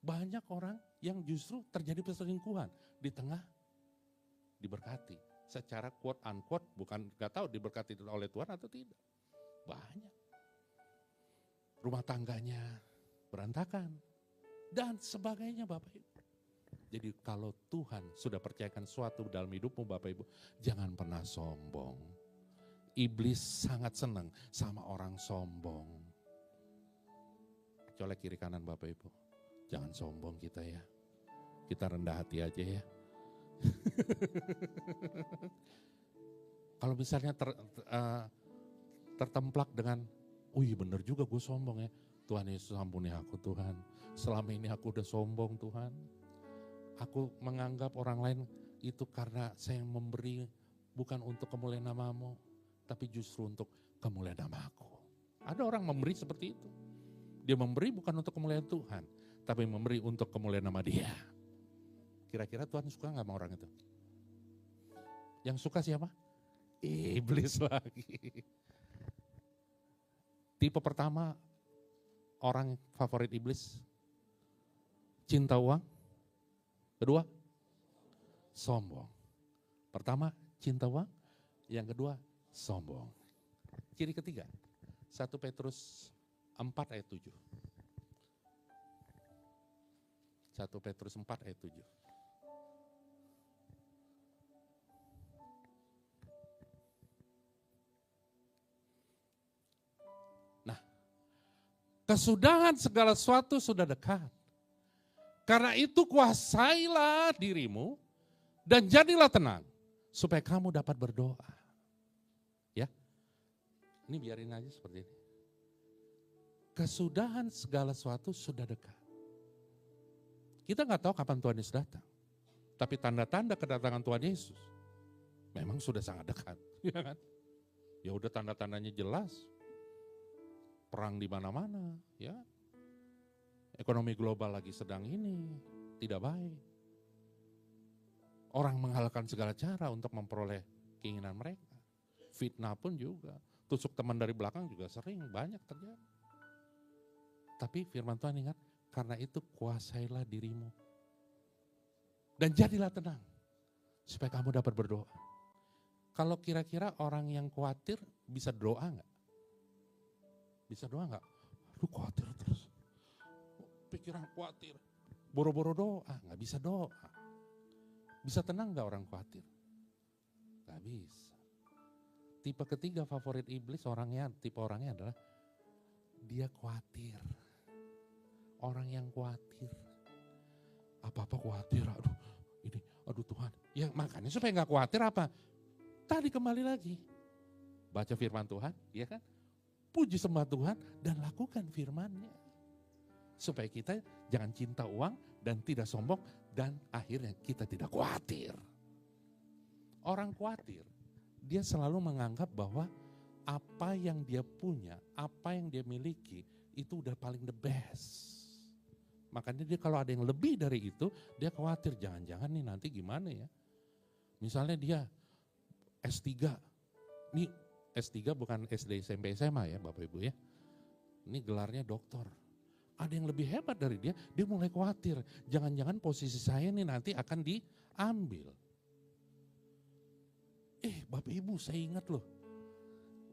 Banyak orang yang justru terjadi perselingkuhan di tengah diberkati. Secara quote unquote, bukan gak tahu diberkati oleh Tuhan atau tidak. Banyak. Rumah tangganya berantakan. Dan sebagainya Bapak Ibu. Jadi kalau Tuhan sudah percayakan sesuatu dalam hidupmu Bapak Ibu, jangan pernah sombong. Iblis sangat senang sama orang sombong. Colek kiri kanan Bapak Ibu. Jangan sombong kita ya. Kita rendah hati aja ya. Kalau misalnya tertemplak dengan, iya bener juga gue sombong ya. Tuhan Yesus ampuni aku Tuhan. Selama ini aku udah sombong Tuhan. Aku menganggap orang lain itu karena saya yang memberi bukan untuk kemuliaan namamu, tapi justru untuk kemuliaan namaku. Ada orang memberi seperti itu. Dia memberi bukan untuk kemuliaan Tuhan, tapi memberi untuk kemuliaan nama dia. Kira-kira Tuhan suka gak sama orang itu? Yang suka siapa? Iblis lagi. Tipe pertama, orang favorit iblis, cinta uang. Kedua, sombong. Pertama, cinta uang. Yang kedua, sombong. Ciri ketiga, 1 Petrus 4 ayat 7. 1 Petrus 4 ayat 7. Nah, kesudahan segala sesuatu sudah dekat. Karena itu kuasailah dirimu dan jadilah tenang supaya kamu dapat berdoa. Ya, ini biarin aja seperti ini. Kesudahan segala sesuatu sudah dekat. Kita nggak tahu kapan Tuhan Yesus datang, tapi tanda-tanda kedatangan Tuhan Yesus memang sudah sangat dekat, ya kan? Ya udah tanda-tandanya jelas, perang di mana-mana, ya. Ekonomi global lagi sedang ini, tidak baik. Orang menghalalkan segala cara untuk memperoleh keinginan mereka. Fitnah pun juga, tusuk teman dari belakang juga sering, banyak terjadi. Tapi firman Tuhan ingat, karena itu kuasailah dirimu. Dan jadilah tenang, supaya kamu dapat berdoa. Kalau kira-kira orang yang khawatir bisa doa nggak? Bisa doa nggak? Aduh khawatir terus. Pikiran khawatir, boro-boro doa, nggak bisa doa. Bisa tenang nggak orang khawatir? Nggak bisa. Tipe ketiga favorit iblis tipe orangnya adalah dia khawatir. Orang yang khawatir, apa-apa khawatir, aduh ini Aduh Tuhan, ya makanya supaya nggak khawatir apa? Tadi kembali lagi, baca firman Tuhan, ya kan? Puji sembah Tuhan dan lakukan firman-Nya. Supaya kita jangan cinta uang dan tidak sombong dan akhirnya kita tidak khawatir. Orang khawatir, dia selalu menganggap bahwa apa yang dia punya, apa yang dia miliki itu udah paling the best. Makanya dia kalau ada yang lebih dari itu, dia khawatir jangan-jangan nih nanti gimana ya. Misalnya dia S3, ini S3 bukan SD, SMP, SMA ya Bapak Ibu ya. Ini gelarnya doktor. Ada yang lebih hebat dari dia mulai khawatir. Jangan-jangan posisi saya nih nanti akan diambil. Bapak Ibu saya ingat loh,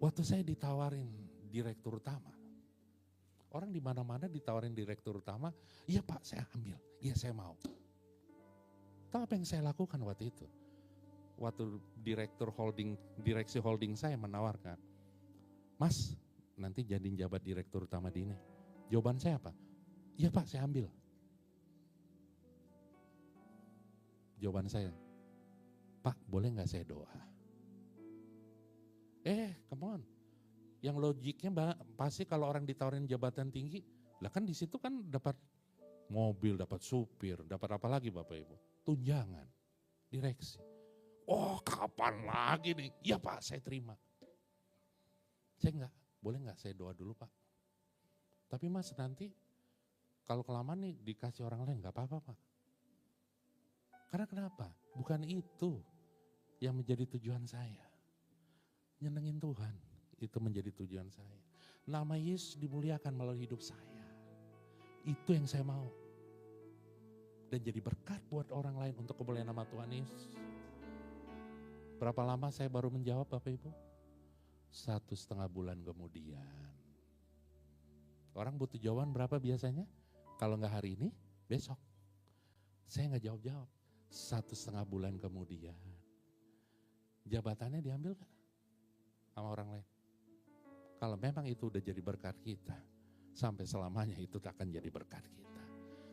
waktu saya ditawarin direktur utama. Orang di mana-mana ditawarin direktur utama, iya Pak saya ambil, iya saya mau. Tahu apa yang saya lakukan waktu itu? Waktu direksi holding saya menawarkan, Mas nanti jadi jabat direktur utama di ini. Jawaban saya apa? Iya Pak saya ambil. Jawaban saya, Pak boleh gak saya doa? Come on. Yang logiknya pasti kalau orang ditawarin jabatan tinggi, lah kan di situ kan dapat mobil, dapat supir, dapat apa lagi Bapak Ibu? Tunjangan, direksi. Oh kapan lagi nih? Ya Pak saya terima. Saya boleh nggak saya doa dulu Pak? Tapi Mas nanti kalau kelamaan nih dikasih orang lain nggak apa-apa Pak. Karena kenapa? Bukan itu yang menjadi tujuan saya. Nyenengin Tuhan, itu menjadi tujuan saya. Nama Yesus dimuliakan melalui hidup saya. Itu yang saya mau. Dan jadi berkat buat orang lain untuk kemuliaan nama Tuhan Yesus. Berapa lama saya baru menjawab Bapak Ibu? 1,5 bulan kemudian. Orang butuh jawaban berapa biasanya? Kalau nggak hari ini, besok. Saya nggak jawab-jawab. 1,5 bulan kemudian. Jabatannya diambil nggak? Sama orang lain. Kalau memang itu udah jadi berkat kita, sampai selamanya itu akan jadi berkat kita.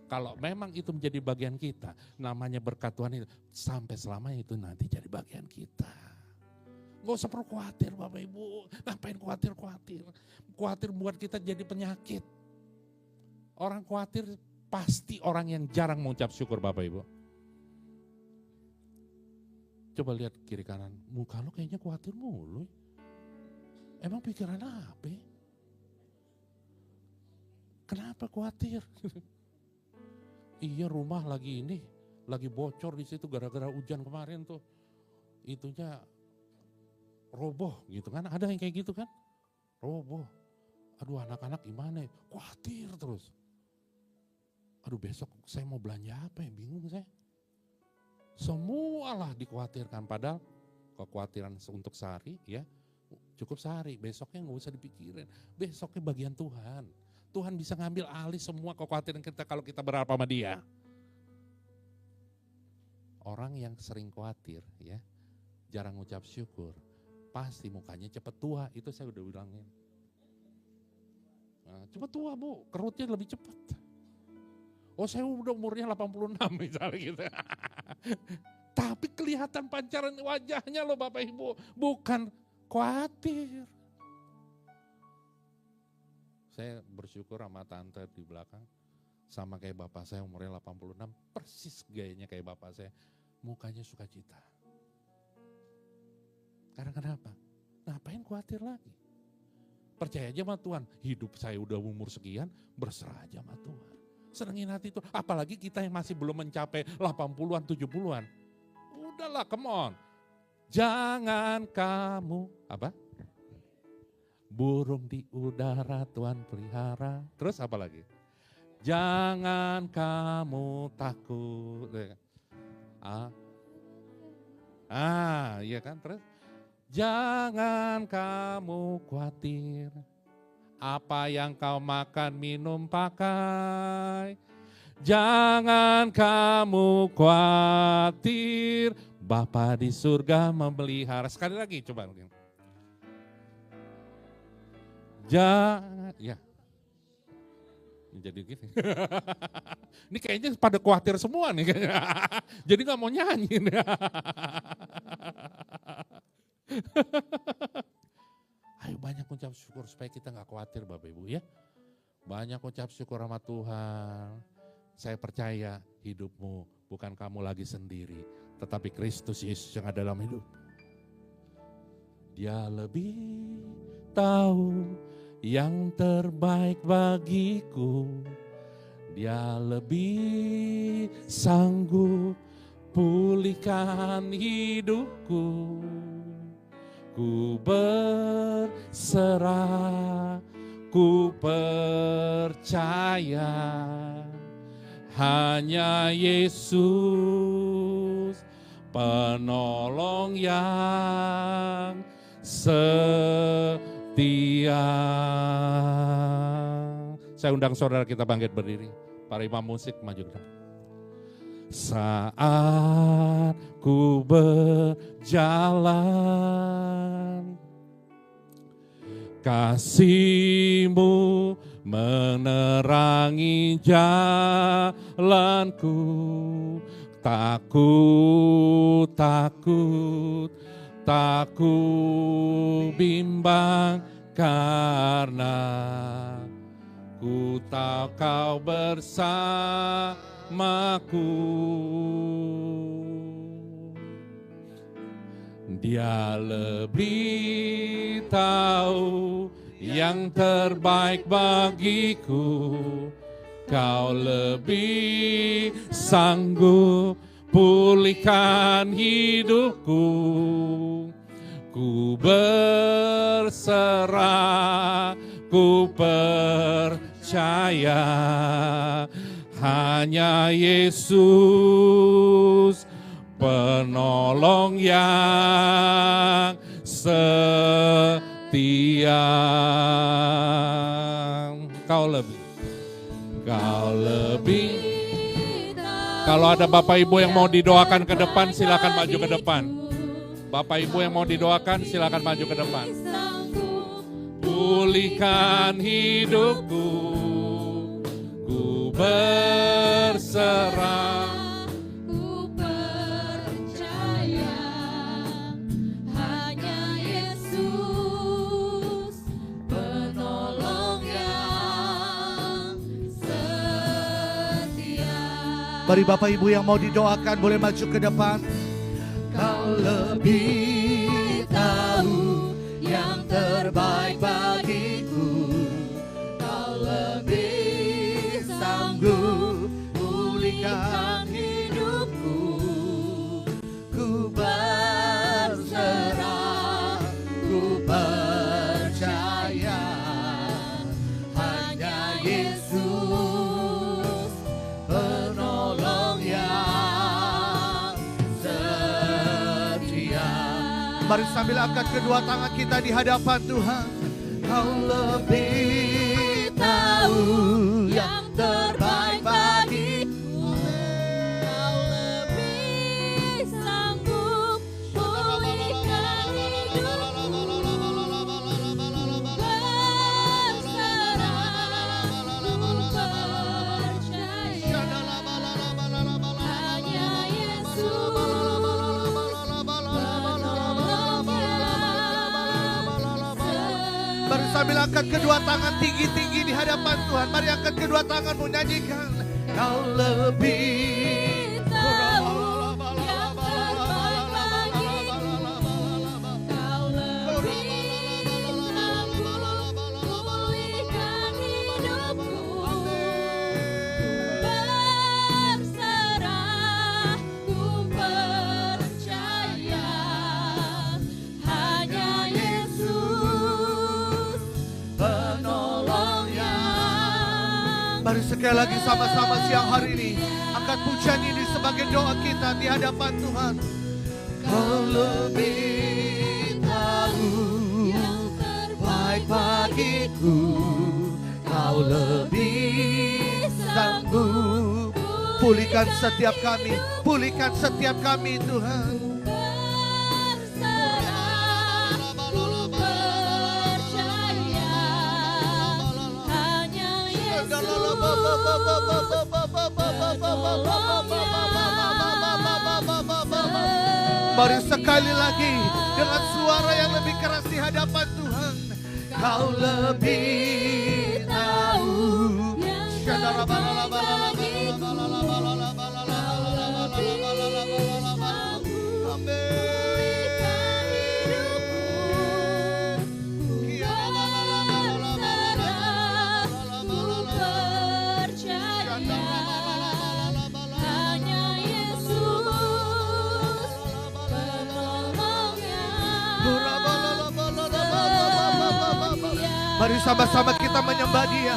Kalau memang itu menjadi bagian kita, namanya berkat Tuhan itu, sampai selamanya itu nanti jadi bagian kita. Gak usah perlu khawatir Bapak Ibu, ngapain khawatir. Khawatir buat kita jadi penyakit. Orang khawatir pasti orang yang jarang mengucap syukur Bapak Ibu. Coba lihat kiri kanan, muka lo kayaknya khawatir mulu. Emang pikiran apa? Kenapa khawatir? Iya rumah lagi bocor di situ gara-gara hujan kemarin tuh. Itunya roboh gitu kan, ada yang kayak gitu kan? Roboh. Aduh anak-anak gimana ya? Khawatir terus. Aduh besok saya mau belanja apa ya? Bingung saya. Semualah dikhawatirkan, padahal kekhawatiran untuk sehari ya. Cukup sehari, besoknya nggak usah dipikirin. Besoknya bagian Tuhan. Tuhan bisa ngambil alih semua kekhawatiran kita kalau kita berharap sama Dia. Orang yang sering khawatir ya, jarang ngucap syukur, pasti mukanya cepet tua. Itu saya udah bilangin. Nah, cepet tua Bu, kerutnya lebih cepet. Oh saya udah umurnya 86 misalnya gitu. Tapi kelihatan pancaran wajahnya loh Bapak Ibu, bukan khawatir. Saya bersyukur sama tante di belakang, sama kayak bapak saya umurnya 86, persis gayanya kayak bapak saya, mukanya sukacita. Karena kenapa? Ngapain khawatir lagi? Percaya aja sama Tuhan, hidup saya udah umur sekian, berserah aja sama Tuhan. Senengin hati itu, apalagi kita yang masih belum mencapai 80-an, 70-an. Udahlah, come on. Jangan kamu, apa? Burung di udara Tuhan pelihara. Terus apa lagi? Jangan kamu takut. Iya kan? Terus jangan kamu khawatir. Apa yang kau makan, minum, pakai. Jangan kamu khawatir. Bapa di surga memelihara. Sekali lagi coba. Jangan, ya. Jadi gini. Ini kayaknya pada khawatir semua nih kayaknya. Jadi gak mau nyanyi. Ayo banyak ucap syukur supaya kita gak khawatir Bapak Ibu ya. Banyak ucap syukur sama Tuhan. Saya percaya hidupmu bukan kamu lagi sendiri. Tetapi Kristus Yesus yang ada dalam hidup. Dia lebih tahu yang terbaik bagiku. Dia lebih sanggup pulihkan hidupku. Ku berserah, ku percaya. Hanya Yesus penolong yang setia. Saya undang saudara kita bangkit berdiri. Para imam musik maju ke depan. Saat ku berjalan, kasih-Mu menerangi jalanku. Takut, tak ku bimbang karena ku tahu Kau bersamaku. Dia lebih tahu yang terbaik bagiku. Kau lebih sanggup pulihkan hidupku. Ku berserah, ku percaya. Hanya Yesus penolong yang setia. Kau lebih. Kalau ada Bapak Ibu yang mau didoakan ke depan, silakan maju ke depan. Bapak Ibu yang mau didoakan, silakan maju ke depan. Pulihkan hidupku, ku berserah. Ku percaya hanya Yesus penolong yang setia. Mari Bapak Ibu yang mau didoakan boleh maju ke depan. Kau lebih tahu yang terbaik bagiku. Kau lebih sanggup pulihkan hidupku. Ku berserah, ku percaya. Hanya Yesus penolong yang setia. Mari sambil angkat kedua tangan kita di hadapan Tuhan. Kau lebih tahu yang terbaik bagiku. Kau lebih sanggup pulihkan hidupku. Berserah, ku percaya. Hanya Yesus penolong yang Mari sambil angkat kedua tangan tinggi-tinggi di hadapan Tuhan. Mari angkat kedua tanganmu, nyanyikan. Kau lebih tahu yang terbaik bagiku. Kau lebih sanggup pulihkan hidupku. Berserah, ku percaya. Hanya Yesus penolong yang. Mari sekali lagi sama-sama siang hari ini angkat pujian ini sebagai doa kita di hadapan Tuhan. Kau lebih tahu yang terbaik bagiku. Kau lebih sanggup pulihkan setiap kami, pulihkan setiap kami Tuhan. Berserah, ku percaya. Hanya Yesus Mari sekali lagi dengan suara yang lebih keras di hadapan Tuhan. Kau lebih tahu. Mari sama-sama kita menyembah Dia.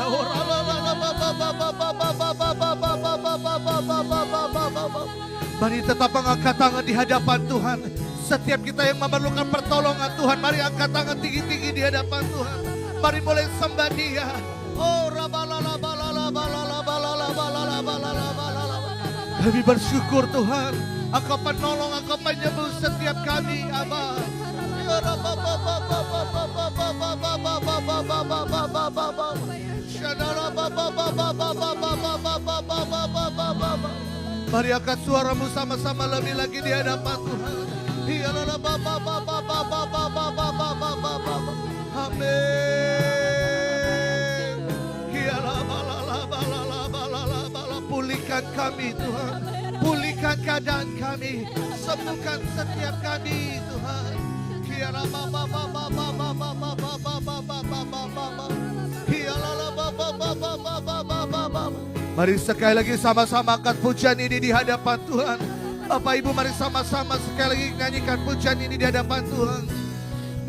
Mari tetap angkat tangan di hadapan Tuhan. Setiap kita yang memerlukan pertolongan Tuhan, mari angkat tangan tinggi-tinggi di hadapan Tuhan. Mari mulai sembah Dia. Kami bersyukur Tuhan, Engkau penolong, Engkau penyembuh setiap kami, Abah. Mari angkat suaramu sama-sama lebih lagi di hadapan Tuhan. Amin. Pulihkan kami Tuhan, pulihkan keadaan kami, sembuhkan setiap kami Tuhan. Mari sekali lagi sama-sama angkat pujian ini di hadapan Tuhan. Bapak Ibu mari sama-sama sekali lagi nyanyikan pujian ini di hadapan Tuhan.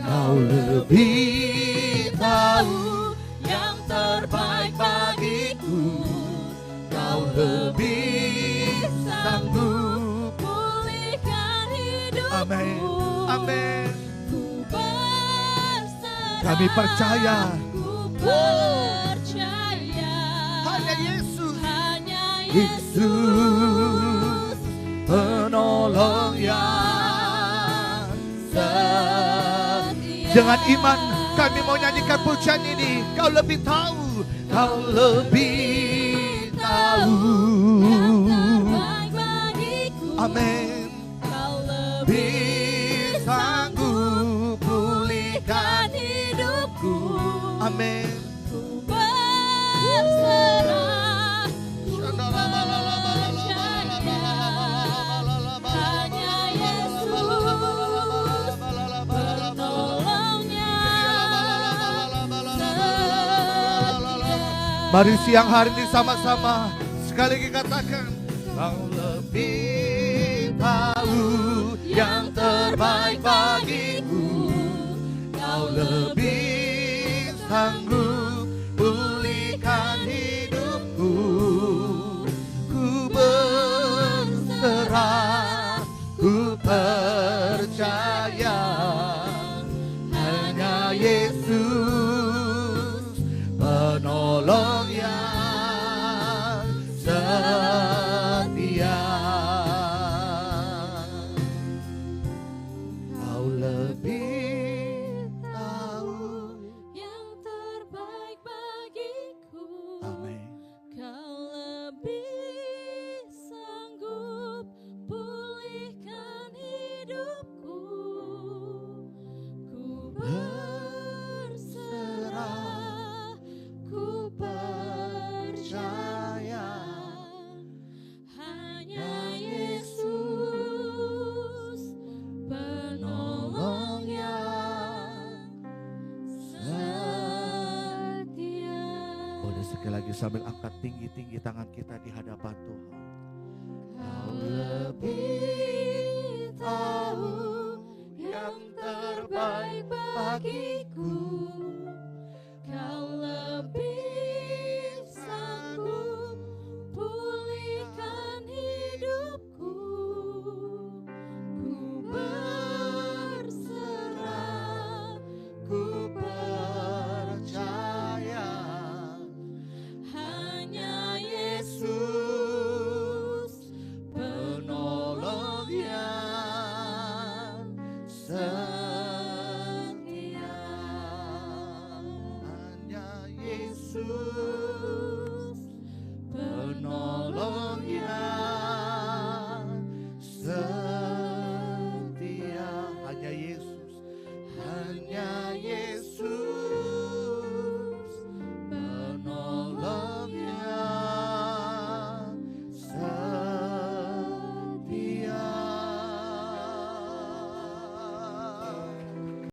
Kau lebih tahu yang terbaik bagiku. Kau lebih sanggup pulihkan hidupku. Amin, amin. Ku berserah, Kami percaya ku percaya. hanya Yesus, Hanya Yesus penolong yang setia. Dengan iman kami mau nyanyikan pujian ini. Kau lebih tahu, kau lebih tahu. terbaik bagiku. Amin. Kau Lebih sanggup pulihkan hidupku. Amin. Ku berserah, ku percaya. Hanya Yesus penolongnya setia. Mari siang hari ini sama-sama sekali lagi katakan, kau lebih tahu yang terbaik bagiku. Kau lebih sanggup pulihkan hidupku. Ku berserah, ku percaya. Hanya Yesus penolong yang setia. Kau lebih tahu. Yang terbaik bagiku. Amin. Kau lebih sanggup pulihkan hidupku. Ku berserah, ku percaya. Hanya Yesus penolong yang setia. Boleh sekali lagi sambil angkat tinggi-tinggi tangan kita di hadapan Tuhan. Kau lebih tahu yang terbaik bagiku. Kau lebih sanggup pulihkan hidupku. Ku berserah, ku percaya. Hanya Yesus penolong yang setia. Hanya Yesus